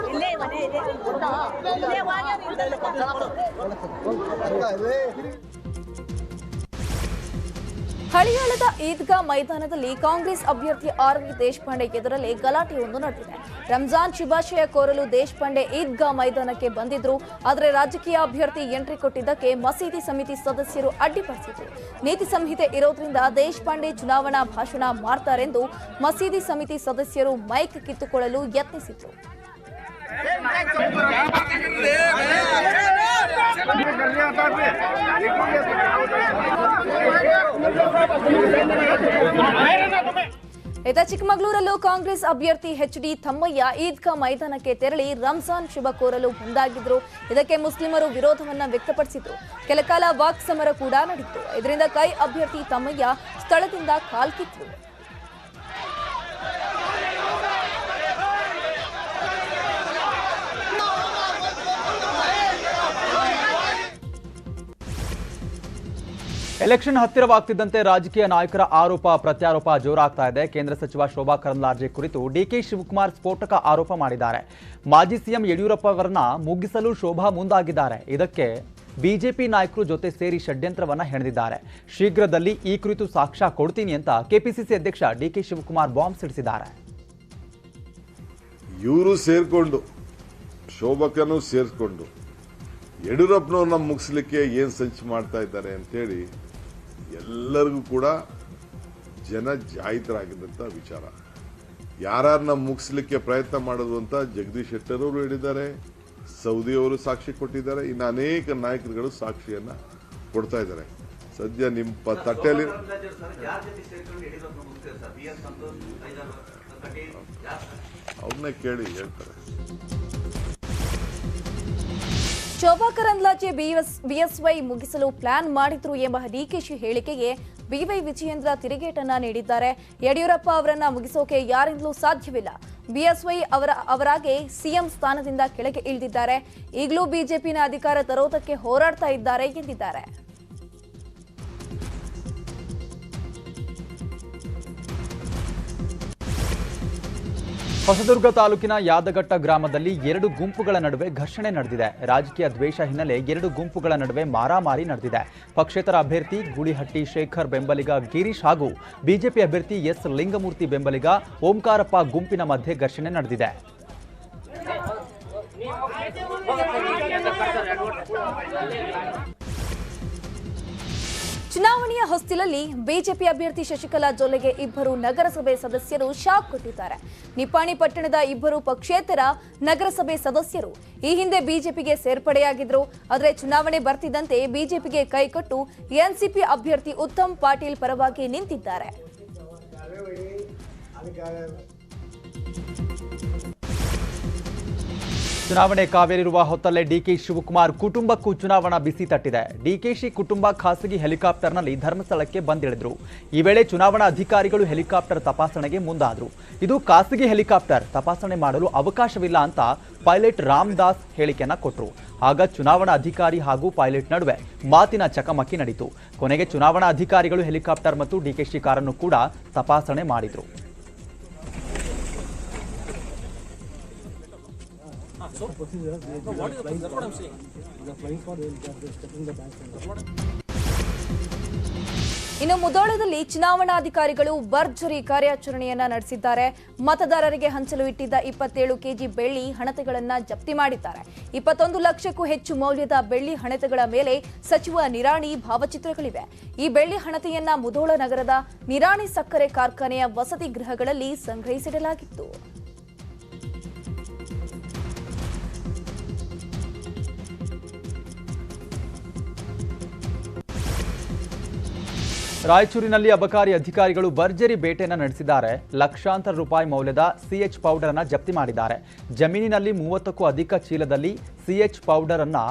ಹಳಿಯಾಳದ ಈದ್ಗಾ ಮೈದಾನದಲ್ಲಿ ಕಾಂಗ್ರೆಸ್ ಅಭ್ಯರ್ಥಿ ಆರ್ವಿ ದೇಶಪಾಂಡೆ ಎದುರಲ್ಲೇ ಗಲಾಟೆಯೊಂದು ನಡೆದಿದೆ. ರಂಜಾನ್ ಶುಭಾಶಯ ಕೋರಲು ದೇಶಪಾಂಡೆ ಈದ್ಗಾ ಮೈದಾನಕ್ಕೆ ಬಂದಿದ್ರು. ಆದರೆ ರಾಜಕೀಯ ಅಭ್ಯರ್ಥಿ ಎಂಟ್ರಿ ಕೊಟ್ಟಿದ್ದಕ್ಕೆ ಮಸೀದಿ ಸಮಿತಿ ಸದಸ್ಯರು ಅಡ್ಡಿಪಡಿಸಿದ್ರು. ನೀತಿ ಸಂಹಿತೆ ಇರೋದ್ರಿಂದ ದೇಶಪಾಂಡೆ ಚುನಾವಣಾ ಭಾಷಣ ಮಾಡ್ತಾರೆಂದು ಮಸೀದಿ ಸಮಿತಿ ಸದಸ್ಯರು ಮೈಕ್ ಕಿತ್ತುಕೊಳ್ಳಲು ಯತ್ನಿಸಿದ್ರು. ಇತ್ತ ಚಿಕ್ಕಮಗಳೂರಲ್ಲೂ ಕಾಂಗ್ರೆಸ್ ಅಭ್ಯರ್ಥಿ ಎಚ್.ಡಿ. ತಮ್ಮಯ್ಯ ಈದ್ಗಾ ಮೈದಾನಕ್ಕೆ ತೆರಳಿ ರಂಜಾನ್ ಶುಭ ಕೋರಲು ಮುಂದಾಗಿದ್ರು. ಇದಕ್ಕೆ ಮುಸ್ಲಿಮರು ವಿರೋಧವನ್ನ ವ್ಯಕ್ತಪಡಿಸಿದ್ರು. ಕೆಲಕಾಲ ವಾಕ್ ಸಮರ ಕೂಡ ನಡೆಯಿತು. ಇದರಿಂದ ಕೈ ಅಭ್ಯರ್ಥಿ ತಮ್ಮಯ್ಯ ಸ್ಥಳದಿಂದ ಕಾಲ್ಕಿದ್ರು. ಎಲೆಕ್ಷನ್ ಹತ್ತಿರವಾಗ್ತಿದ್ದಂತೆ ರಾಜಕೀಯ ನಾಯಕರ ಆರೋಪ ಪ್ರತ್ಯಾರೋಪ ಜೋರಾಗ್ತಾ ಇದೆ. ಕೇಂದ್ರ ಸಚಿವ ಶೋಭಾ ಕರಂದ್ಲಾಜೆ ಕುರಿತು ಡಿಕೆ ಶಿವಕುಮಾರ್ ಸ್ಫೋಟಕ ಆರೋಪ ಮಾಡಿದ್ದಾರೆ. ಮಾಜಿ ಸಿಎಂ ಯಡಿಯೂರಪ್ಪ ಅವರನ್ನ ಮುಗಿಸಲು ಶೋಭಾ ಮುಂದಾಗಿದ್ದಾರೆ. ಇದಕ್ಕೆ ಬಿಜೆಪಿ ನಾಯಕರು ಜೊತೆ ಸೇರಿ ಷಡ್ಯಂತ್ರವನ್ನ ಹೆಣೆದಿದ್ದಾರೆ. ಶೀಘ್ರದಲ್ಲಿ ಈ ಕುರಿತು ಸಾಕ್ಷ್ಯ ಕೊಡ್ತೀನಿ ಅಂತ ಕೆಪಿಸಿಸಿ ಅಧ್ಯಕ್ಷ ಡಿಕೆ ಶಿವಕುಮಾರ್ ಬಾಂಬ್ ಸಿಡಿಸಿದ್ದಾರೆ. ಇವರು ಸೇರ್ಕೊಂಡು ಶೋಭಕನು ಸೇರಿಸ್ಕೊಂಡು ಯಡಿಯೂರಪ್ಪನವ್ರನ್ನ ಮುಗಿಸ್ಲಿಕ್ಕೆ ಏನು ಸಂಚು ಮಾಡ್ತಾ ಇದ್ದಾರೆ ಅಂತೇಳಿ ಎಲ್ಲರಿಗೂ ಕೂಡ ಜನ ಜಾಯಿತರಾಗಿದ್ದಂಥ ವಿಚಾರ. ಯಾರನ್ನ ಮುಗಿಸ್ಲಿಕ್ಕೆ ಪ್ರಯತ್ನ ಮಾಡೋದು ಅಂತ ಜಗದೀಶ್ ಶೆಟ್ಟರ್ ಅವರು ಹೇಳಿದ್ದಾರೆ, ಸೌದಿ ಅವರು ಸಾಕ್ಷಿ ಕೊಟ್ಟಿದ್ದಾರೆ, ಇನ್ನು ಅನೇಕ ನಾಯಕರುಗಳು ಸಾಕ್ಷಿಯನ್ನ ಕೊಡ್ತಾ ಇದ್ದಾರೆ. ಸದ್ಯ ನಿಮ್ಮ ತಟ್ಟೆಯಲ್ಲಿ ಅವ್ರನ್ನೇ ಕೇಳಿ ಹೇಳ್ತಾರೆ. ಶೋಭಾ ಕರಂದ್ಲಾಜೆ ಬಿಎಸ್ವೈ ಮುಗಿಸಲು ಪ್ಲಾನ್ ಮಾಡಿದ್ರು ಎಂಬ ಡಿಕೆಶಿ ಹೇಳಿಕೆಗೆ ಬಿವೈ ವಿಜಯೇಂದ್ರ ತಿರುಗೇಟನ್ನ ನೀಡಿದ್ದಾರೆ. ಯಡಿಯೂರಪ್ಪ ಅವರನ್ನ ಮುಗಿಸೋಕೆ ಯಾರಿಂದಲೂ ಸಾಧ್ಯವಿಲ್ಲ. ಬಿಎಸ್ವೈ ಅವರಾಗೆ ಸಿಎಂ ಸ್ಥಾನದಿಂದ ಕೆಳಗೆ ಇಳಿದಿದ್ದಾರೆ. ಈಗಲೂ ಬಿಜೆಪಿನ ಅಧಿಕಾರ ತರೋದಕ್ಕೆ ಹೋರಾಡ್ತಾ ಇದ್ದಾರೆ ಎಂದಿದ್ದಾರೆ. ಹೊಸದುರ್ಗ ತಾಲೂಕಿನ ಯಾದಗಟ್ಟ ಗ್ರಾಮದಲ್ಲಿ 2 ಗುಂಪುಗಳ ನಡುವೆ ಘರ್ಷಣೆ ನಡೆದಿದೆ. ರಾಜಕೀಯ ದ್ವೇಷ ಹಿನ್ನೆಲೆ 2 ಗುಂಪುಗಳ ನಡುವೆ ಮಾರಾಮಾರಿ ನಡೆದಿದೆ. ಪಕ್ಷೇತರ ಅಭ್ಯರ್ಥಿ ಗೂಳಿಹಟ್ಟಿ ಶೇಖರ್ ಬೆಂಬಲಿಗ ಗಿರೀಶ್ ಹಾಗೂ ಬಿಜೆಪಿ ಅಭ್ಯರ್ಥಿ ಎಸ್ ಲಿಂಗಮೂರ್ತಿ ಬೆಂಬಲಿಗ ಓಂಕಾರಪ್ಪ ಗುಂಪಿನ ಮಧ್ಯೆ ಘರ್ಷಣೆ ನಡೆದಿದೆ. ಚುನಾವಣೆಯ ಹೊಸ್ತಿಲಲ್ಲಿ ಬಿಜೆಪಿ ಅಭ್ಯರ್ಥಿ ಶಶಿಕಲಾ ಜೊಲ್ಲೆಗೆ 2 ನಗರಸಭೆ ಸದಸ್ಯರು ಶಾಕ್ ಕೊಟ್ಟಿದ್ದಾರೆ. ನಿಪ್ಪಾಣಿ ಪಟ್ಟಣದ 2 ಪಕ್ಷೇತರ ನಗರಸಭೆ ಸದಸ್ಯರು ಈ ಹಿಂದೆ ಬಿಜೆಪಿಗೆ ಸೇರ್ಪಡೆಯಾಗಿದ್ರು. ಆದರೆ ಚುನಾವಣೆ ಬರ್ತಿದ್ದಂತೆ ಬಿಜೆಪಿಗೆ ಕೈಕೊಟ್ಟು ಎನ್ಸಿಪಿ ಅಭ್ಯರ್ಥಿ ಉತ್ತಮ್ ಪಾಟೀಲ್ ಪರವಾಗಿ ನಿಂತಿದ್ದಾರೆ. ಚುನಾವಣೆ ಕಾವೇರಿರುವ ಹೊತ್ತಲ್ಲೇ ಡಿಕೆ ಶಿವಕುಮಾರ್ ಕುಟುಂಬಕ್ಕೂ ಚುನಾವಣಾ ಬಿಸಿ ತಟ್ಟಿದೆ. ಡಿಕೆಶಿ ಕುಟುಂಬ ಖಾಸಗಿ ಹೆಲಿಕಾಪ್ಟರ್ನಲ್ಲಿ ಧರ್ಮಸ್ಥಳಕ್ಕೆ ಬಂದಿಳಿದ್ರು. ಈ ವೇಳೆ ಚುನಾವಣಾ ಅಧಿಕಾರಿಗಳು ಹೆಲಿಕಾಪ್ಟರ್ ತಪಾಸಣೆಗೆ ಮುಂದಾದ್ರು. ಇದು ಖಾಸಗಿ ಹೆಲಿಕಾಪ್ಟರ್, ತಪಾಸಣೆ ಮಾಡಲು ಅವಕಾಶವಿಲ್ಲ ಅಂತ ಪೈಲಟ್ ರಾಮದಾಸ್ ಹೇಳಿಕೆಯನ್ನ ಕೊಟ್ಟರು. ಆಗ ಚುನಾವಣಾ ಅಧಿಕಾರಿ ಹಾಗೂ ಪೈಲಟ್ ನಡುವೆ ಮಾತಿನ ಚಕಮಕಿ ನಡೆಯಿತು. ಕೊನೆಗೆ ಚುನಾವಣಾ ಅಧಿಕಾರಿಗಳು ಹೆಲಿಕಾಪ್ಟರ್ ಮತ್ತು ಡಿಕೆಶಿ ಕಾರನ್ನು ಕೂಡ ತಪಾಸಣೆ ಮಾಡಿದ್ರು. ಇನ್ನು ಮುಧೋಳದಲ್ಲಿ ಚುನಾವಣಾಧಿಕಾರಿಗಳು ಭರ್ಜರಿ ಕಾರ್ಯಾಚರಣೆಯನ್ನ ನಡೆಸಿದ್ದಾರೆ. ಮತದಾರರಿಗೆ ಹಂಚಲು ಇಟ್ಟಿದ್ದ 27 ಕೆಜಿ ಬೆಳ್ಳಿ ಹಣತೆಗಳನ್ನ ಜಪ್ತಿ ಮಾಡಿದ್ದಾರೆ. 21 ಲಕ್ಷಕ್ಕೂ ಹೆಚ್ಚು ಮೌಲ್ಯದ ಬೆಳ್ಳಿ ಹಣತೆಗಳ ಮೇಲೆ ಸಚಿವ ನಿರಾಣಿ ಭಾವಚಿತ್ರಗಳಿವೆ. ಈ ಬೆಳ್ಳಿ ಹಣತೆಯನ್ನ ಮುಧೋಳ ನಗರದ ನಿರಾಣಿ ಸಕ್ಕರೆ ಕಾರ್ಖಾನೆಯ ವಸತಿ ಗೃಹಗಳಲ್ಲಿ ಸಂಗ್ರಹಿಸಿಡಲಾಗಿತ್ತು. ರಾಯಚೂರಿನಲ್ಲಿ ಅಬಕಾರಿ ಅಧಿಕಾರಿಗಳು ಭರ್ಜರಿ ಬೇಟೆಯನ್ನು ನಡೆಸಿದ್ದಾರೆ. ಲಕ್ಷಾಂತರ ರೂಪಾಯಿ ಮೌಲ್ಯದ ಸಿಎಚ್ ಪೌಡರ್ ಅನ್ನು ಜಪ್ತಿ ಮಾಡಿದ್ದಾರೆ. ಜಮೀನಿನಲ್ಲಿ 30ಕ್ಕೂ ಅಧಿಕ ಚೀಲದಲ್ಲಿ ಸಿಎಚ್ ಪೌಡರ್ ಅನ್ನು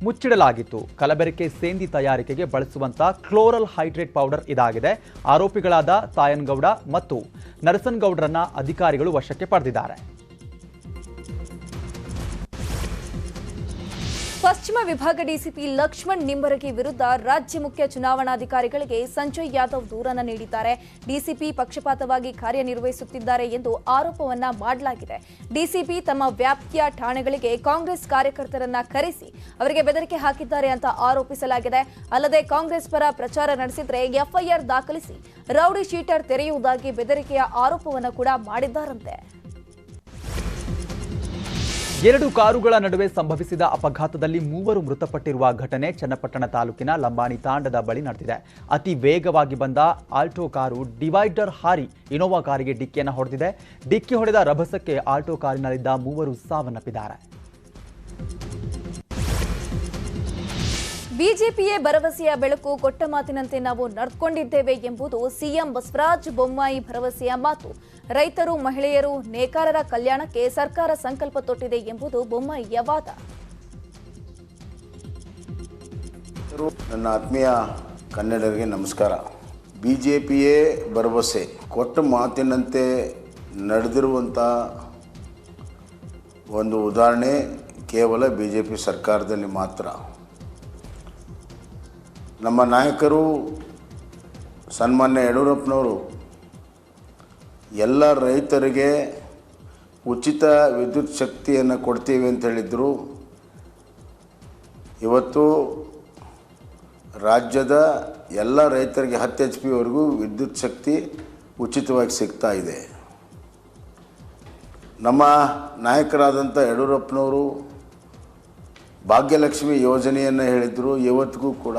ಮುಚ್ಚಿಡಲಾಗಿತ್ತು. ಕಲಬೆರಕೆ ಸೇಂದಿ ತಯಾರಿಕೆಗೆ ಬಳಸುವಂತ ಕ್ಲೋರಲ್ ಹೈಡ್ರೇಟ್ ಪೌಡರ್ ಇದಾಗಿದೆ. ಆರೋಪಿಗಳಾದ ತಾಯನ್ಗೌಡ ಮತ್ತು ನರಸನ್ಗೌಡರನ್ನ ಅಧಿಕಾರಿಗಳು ವಶಕ್ಕೆ ಪಡೆದಿದ್ದಾರೆ. ಪಶ್ಚಿಮ ವಿಭಾಗ ಡಿಸಿಪಿ ಲಕ್ಷ್ಮಣ್ ನಿಂಬರಗಿ ವಿರುದ್ಧ ರಾಜ್ಯ ಮುಖ್ಯ ಚುನಾವಣಾಧಿಕಾರಿಗಳಿಗೆ ಸಂಜಯ್ ಯಾದವ್ ದೂರನ್ನು ನೀಡಿದ್ದಾರೆ. ಡಿಸಿಪಿ ಪಕ್ಷಪಾತವಾಗಿ ಕಾರ್ಯನಿರ್ವಹಿಸುತ್ತಿದ್ದಾರೆ ಎಂದು ಆರೋಪವನ್ನ ಮಾಡಲಾಗಿದೆ. ಡಿಸಿಪಿ ತಮ್ಮ ವ್ಯಾಪ್ತಿಯ ಠಾಣೆಗಳಿಗೆ ಕಾಂಗ್ರೆಸ್ ಕಾರ್ಯಕರ್ತರನ್ನ ಕರೆಸಿ ಅವರಿಗೆ ಬೆದರಿಕೆ ಹಾಕಿದ್ದಾರೆ ಅಂತ ಆರೋಪಿಸಲಾಗಿದೆ. ಅಲ್ಲದೆ ಕಾಂಗ್ರೆಸ್ ಪರ ಪ್ರಚಾರ ನಡೆಸಿದ್ರೆ ಎಫ್ಐಆರ್ ದಾಖಲಿಸಿ ರೌಡಿ ಶೀಟರ್ ತೆರೆಯುವುದಾಗಿ ಬೆದರಿಕೆಯ ಆರೋಪವನ್ನು ಕೂಡ ಮಾಡಿದ್ದಾರಂತೆ. 2 ಕಾರುಗಳ ನಡುವೆ ಸಂಭವಿಸಿದ ಅಪಘಾತದಲ್ಲಿ 3 ಮೃತಪಟ್ಟಿರುವ ಘಟನೆ ಚನ್ನಪಟ್ಟಣ ತಾಲೂಕಿನ ಲಂಬಾಣಿ ತಾಂಡದ ಬಳಿ ನಡೆದಿದೆ. ಅತಿ ವೇಗವಾಗಿ ಬಂದ ಆಲ್ಟೋ ಕಾರು ಡಿವೈಡರ್ ಹಾರಿ ಇನೋವಾ ಕಾರಿಗೆ ಡಿಕ್ಕಿಯನ್ನು ಹೊಡೆದಿದೆ. ಡಿಕ್ಕಿ ಹೊಡೆದ ರಭಸಕ್ಕೆ ಆಲ್ಟೋ ಕಾರಿನಲ್ಲಿದ್ದ 3 ಸಾವನ್ನಪ್ಪಿದ್ದಾರೆ. ಬಿಜೆಪಿಯೇ ಭರವಸೆಯ ಬೆಳಕು, ಕೊಟ್ಟ ಮಾತಿನಂತೆ ನಾವು ನಡ್ಕೊಂಡಿದ್ದೇವೆ ಎಂಬುದು ಸಿಎಂ ಬಸವರಾಜ ಬೊಮ್ಮಾಯಿ ಭರವಸೆಯ ಮಾತು. ರೈತರು, ಮಹಿಳೆಯರು, ನೇಕಾರರ ಕಲ್ಯಾಣಕ್ಕೆ ಸರ್ಕಾರ ಸಂಕಲ್ಪ ತೊಟ್ಟಿದೆ ಎಂಬುದು ಬೊಮ್ಮಾಯಿಯ ವಾದ. ನನ್ನ ಆತ್ಮೀಯ ಕನ್ನಡಿಗರಿಗೆ ನಮಸ್ಕಾರ. ಬಿಜೆಪಿಯೇ ಭರವಸೆ, ಕೊಟ್ಟ ಮಾತಿನಂತೆ ನಡೆದಿರುವಂಥ ಒಂದು ಉದಾಹರಣೆ ಕೇವಲ ಬಿಜೆಪಿ ಸರ್ಕಾರದಲ್ಲಿ ಮಾತ್ರ. ನಮ್ಮ ನಾಯಕರು ಸನ್ಮಾನ್ಯ ಯಡಿಯೂರಪ್ಪನವರು ಎಲ್ಲ ರೈತರಿಗೆ ಉಚಿತ ವಿದ್ಯುತ್ ಶಕ್ತಿಯನ್ನು ಕೊಡ್ತೀವಿ ಅಂತ ಹೇಳಿದರು. ಇವತ್ತು ರಾಜ್ಯದ ಎಲ್ಲ ರೈತರಿಗೆ 10 HP ವರೆಗೂ ವಿದ್ಯುತ್ ಶಕ್ತಿ ಉಚಿತವಾಗಿ ಸಿಗ್ತಾ ಇದೆ. ನಮ್ಮ ನಾಯಕರಾದಂಥ ಯಡಿಯೂರಪ್ಪನವರು ಭಾಗ್ಯಲಕ್ಷ್ಮಿ ಯೋಜನೆಯನ್ನು ಹೇಳಿದರು. ಇವತ್ತಿಗೂ ಕೂಡ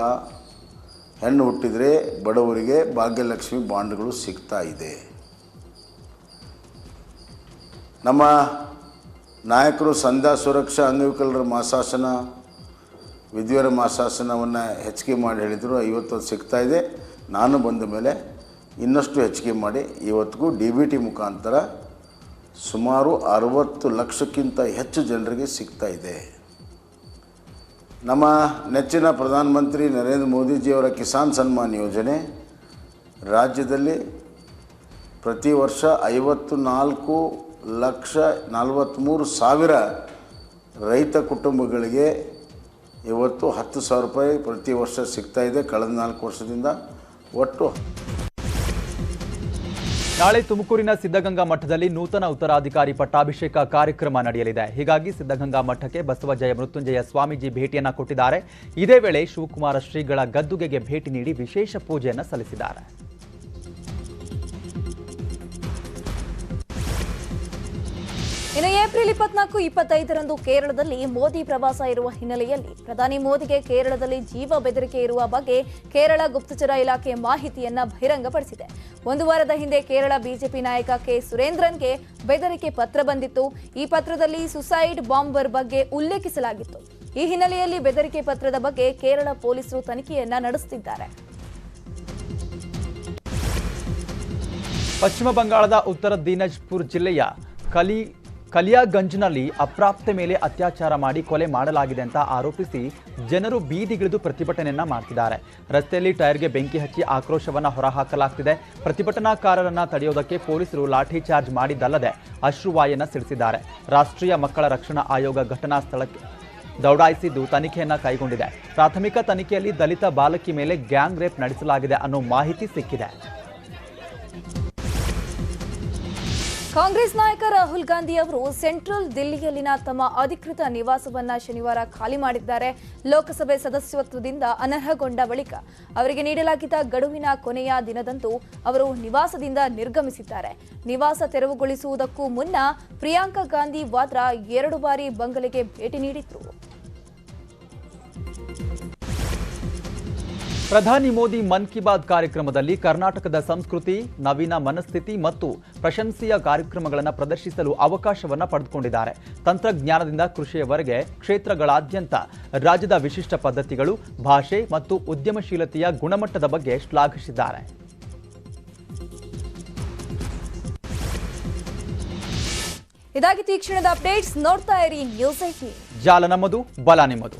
ಹೆಣ್ಣು ಹುಟ್ಟಿದರೆ ಬಡವರಿಗೆ ಭಾಗ್ಯಲಕ್ಷ್ಮಿ ಬಾಂಡ್ಗಳು ಸಿಗ್ತಾ ಇದೆ. ನಮ್ಮ ನಾಯಕರು ಸಂಧ್ಯಾ ಸುರಕ್ಷಾ ಅಂಗವಿಕಲರ ಮಾಸಾಸನ, ವಿಧವೆಯರ ಮಾಸಾಸನವನ್ನು ಹೆಚ್ಚಿಗೆ ಮಾಡಿ ಹೇಳಿದರು. ಇವತ್ತು ಸಿಗ್ತಾ ಇದೆ. ನಾನು ಬಂದ ಮೇಲೆ ಇನ್ನಷ್ಟು ಹೆಚ್ಚಿಗೆ ಮಾಡಿ ಇವತ್ತಿಗೂ DBT ಮುಖಾಂತರ ಸುಮಾರು 60 ಲಕ್ಷಕ್ಕಿಂತ ಹೆಚ್ಚು ಜನರಿಗೆ ಸಿಗ್ತಾ ಇದೆ. ನಮ್ಮ ನೆಚ್ಚಿನ ಪ್ರಧಾನಮಂತ್ರಿ ನರೇಂದ್ರ ಮೋದಿಜಿಯವರ ಕಿಸಾನ್ ಸನ್ಮಾನ್ ಯೋಜನೆ ರಾಜ್ಯದಲ್ಲಿ ಪ್ರತಿ ವರ್ಷ 54,43,000 ರೈತ ಕುಟುಂಬಗಳಿಗೆ ಇವತ್ತು 10,000 ರೂಪಾಯಿ ಪ್ರತಿ ವರ್ಷ ಸಿಗ್ತಾ ಇದೆ. ಕಳೆದ 4 ವರ್ಷದಿಂದ ಒಟ್ಟು. ನಾಳೆ ತುಮಕೂರಿನ ಸಿದ್ಧಗಂಗಾ ಮಠದಲ್ಲಿ ನೂತನ ಉತ್ತರಾಧಿಕಾರಿ ಪಟ್ಟಾಭಿಷೇಕ ಕಾರ್ಯಕ್ರಮ ನಡೆಯಲಿದೆ. ಹೀಗಾಗಿ ಸಿದ್ಧಗಂಗಾ ಮಠಕ್ಕೆ ಬಸವಜಯ ಮೃತ್ಯುಂಜಯ ಸ್ವಾಮೀಜಿ ಭೇಟಿಯನ್ನು ಕೊಟ್ಟಿದ್ದಾರೆ. ಇದೇ ವೇಳೆ ಶಿವಕುಮಾರ ಶ್ರೀಗಳ ಗದ್ದುಗೆಗೆ ಭೇಟಿ ನೀಡಿ ವಿಶೇಷ ಪೂಜೆಯನ್ನು ಸಲ್ಲಿಸಿದ್ದಾರೆ. ಇನ್ನು ಏಪ್ರಿಲ್ 24, 25ರಂದು ಕೇರಳದಲ್ಲಿ ಮೋದಿ ಪ್ರವಾಸ ಇರುವ ಹಿನ್ನೆಲೆಯಲ್ಲಿ ಪ್ರಧಾನಿ ಮೋದಿಗೆ ಕೇರಳದಲ್ಲಿ ಜೀವ ಬೆದರಿಕೆ ಇರುವ ಬಗ್ಗೆ ಕೇರಳ ಗುಪ್ತಚರ ಇಲಾಖೆ ಮಾಹಿತಿಯನ್ನ ಬಹಿರಂಗಪಡಿಸಿದೆ. 1 ವಾರದ ಹಿಂದೆ ಕೇರಳ ಬಿಜೆಪಿ ನಾಯಕ ಕೆ ಸುರೇಂದ್ರನ್ಗೆ ಬೆದರಿಕೆ ಪತ್ರ ಬಂದಿತ್ತು. ಈ ಪತ್ರದಲ್ಲಿ ಸುಸೈಡ್ ಬಾಂಬರ್ ಬಗ್ಗೆ ಉಲ್ಲೇಖಿಸಲಾಗಿತ್ತು. ಈ ಹಿನ್ನೆಲೆಯಲ್ಲಿ ಬೆದರಿಕೆ ಪತ್ರದ ಬಗ್ಗೆ ಕೇರಳ ಪೊಲೀಸರು ತನಿಖೆಯನ್ನ ನಡೆಸುತ್ತಿದ್ದಾರೆ. ಪಶ್ಚಿಮ ಬಂಗಾಳದ ಉತ್ತರ ದಿನಾಜ್ಪುರ್ ಜಿಲ್ಲೆಯ ಕಲಿಯಾಗಂಜ್ನಲ್ಲಿ ಅಪ್ರಾಪ್ತೆ ಮೇಲೆ ಅತ್ಯಾಚಾರ ಮಾಡಿ ಕೊಲೆ ಮಾಡಲಾಗಿದೆ ಅಂತ ಆರೋಪಿಸಿ ಜನರು ಬೀದಿಗಿಳಿದು ಪ್ರತಿಭಟನೆಯನ್ನ ಮಾಡ್ತಿದ್ದಾರೆ. ರಸ್ತೆಯಲ್ಲಿ ಟೈರ್ಗೆ ಬೆಂಕಿ ಹಚ್ಚಿ ಆಕ್ರೋಶವನ್ನ ಹೊರಹಾಕಲಾಗ್ತಿದೆ. ಪ್ರತಿಭಟನಾಕಾರರನ್ನ ತಡೆಯೋದಕ್ಕೆ ಪೊಲೀಸರು ಲಾಠಿ ಚಾರ್ಜ್ ಮಾಡಿದ್ದಲ್ಲದೆ ಅಶ್ರುವಾಯನ್ನ ಸಿಡಿಸಿದ್ದಾರೆ. ರಾಷ್ಟ್ರೀಯ ಮಕ್ಕಳ ರಕ್ಷಣಾ ಆಯೋಗ ಘಟನಾ ಸ್ಥಳಕ್ಕೆ ದೌಡಾಯಿಸಿದ್ದು ತನಿಖೆಯನ್ನ ಕೈಗೊಂಡಿದೆ. ಪ್ರಾಥಮಿಕ ತನಿಖೆಯಲ್ಲಿ ದಲಿತ ಬಾಲಕಿ ಮೇಲೆ ಗ್ಯಾಂಗ್ ರೇಪ್ ನಡೆಸಲಾಗಿದೆ ಅನ್ನೋ ಮಾಹಿತಿ ಸಿಕ್ಕಿದೆ. ಕಾಂಗ್ರೆಸ್ ನಾಯಕ ರಾಹುಲ್ ಗಾಂಧಿ ಅವರು ಸೆಂಟ್ರಲ್ ದಿಲ್ಲಿಯಲ್ಲಿನ ತಮ್ಮ ಅಧಿಕೃತ ನಿವಾಸವನ್ನ ಶನಿವಾರ ಖಾಲಿ ಮಾಡಿದ್ದಾರೆ. ಲೋಕಸಭೆ ಸದಸ್ಯತ್ವದಿಂದ ಅನರ್ಹಗೊಂಡ ಬಳಿಕ ಅವರಿಗೆ ನೀಡಲಾಗಿದ್ದ ಗಡುವಿನ ಕೊನೆಯ ದಿನದಂದು ಅವರು ನಿವಾಸದಿಂದ ನಿರ್ಗಮಿಸಿದ್ದಾರೆ. ನಿವಾಸ ತೆರವುಗೊಳಿಸುವುದಕ್ಕೂ ಮುನ್ನ ಪ್ರಿಯಾಂಕಾ ಗಾಂಧಿ ವಾದ್ರಾ 2 ಬಾರಿ ಬಂಗಲೆಗೆ ಭೇಟಿ ನೀಡಿದ್ರು. ಪ್ರಧಾನಿ ಮೋದಿ ಮನ್ ಕಿ ಬಾತ್ ಕಾರ್ಯಕ್ರಮದಲ್ಲಿ ಕರ್ನಾಟಕದ ಸಂಸ್ಕೃತಿ, ನವೀನ ಮನಸ್ಥಿತಿ ಮತ್ತು ಪ್ರಶಂಸೆಯ ಕಾರ್ಯಕ್ರಮಗಳನ್ನು ಪ್ರದರ್ಶಿಸಲು ಅವಕಾಶವನ್ನು ಪಡೆದುಕೊಂಡಿದ್ದಾರೆ. ತಂತ್ರಜ್ಞಾನದಿಂದ ಕೃಷಿಯವರೆಗೆ ಕ್ಷೇತ್ರಗಳಾದ್ಯಂತ ರಾಜ್ಯದ ವಿಶಿಷ್ಟ ಪದ್ಧತಿಗಳು, ಭಾಷೆ ಮತ್ತು ಉದ್ಯಮಶೀಲತೆಯ ಗುಣಮಟ್ಟದ ಬಗ್ಗೆ ಶ್ಲಾಘಿಸಿದ್ದಾರೆ. ಇದಾಗಿತ್ತು ಈ ಕ್ಷಣದ ಅಪ್ಡೇಟ್ಸ್. ನೋಡ್ತಾ ಇರಿ ನ್ಯೂಸ್ 18. ಜಾಲ ನಮ್ಮದು, ಬಲ ನಿಮ್ಮದು.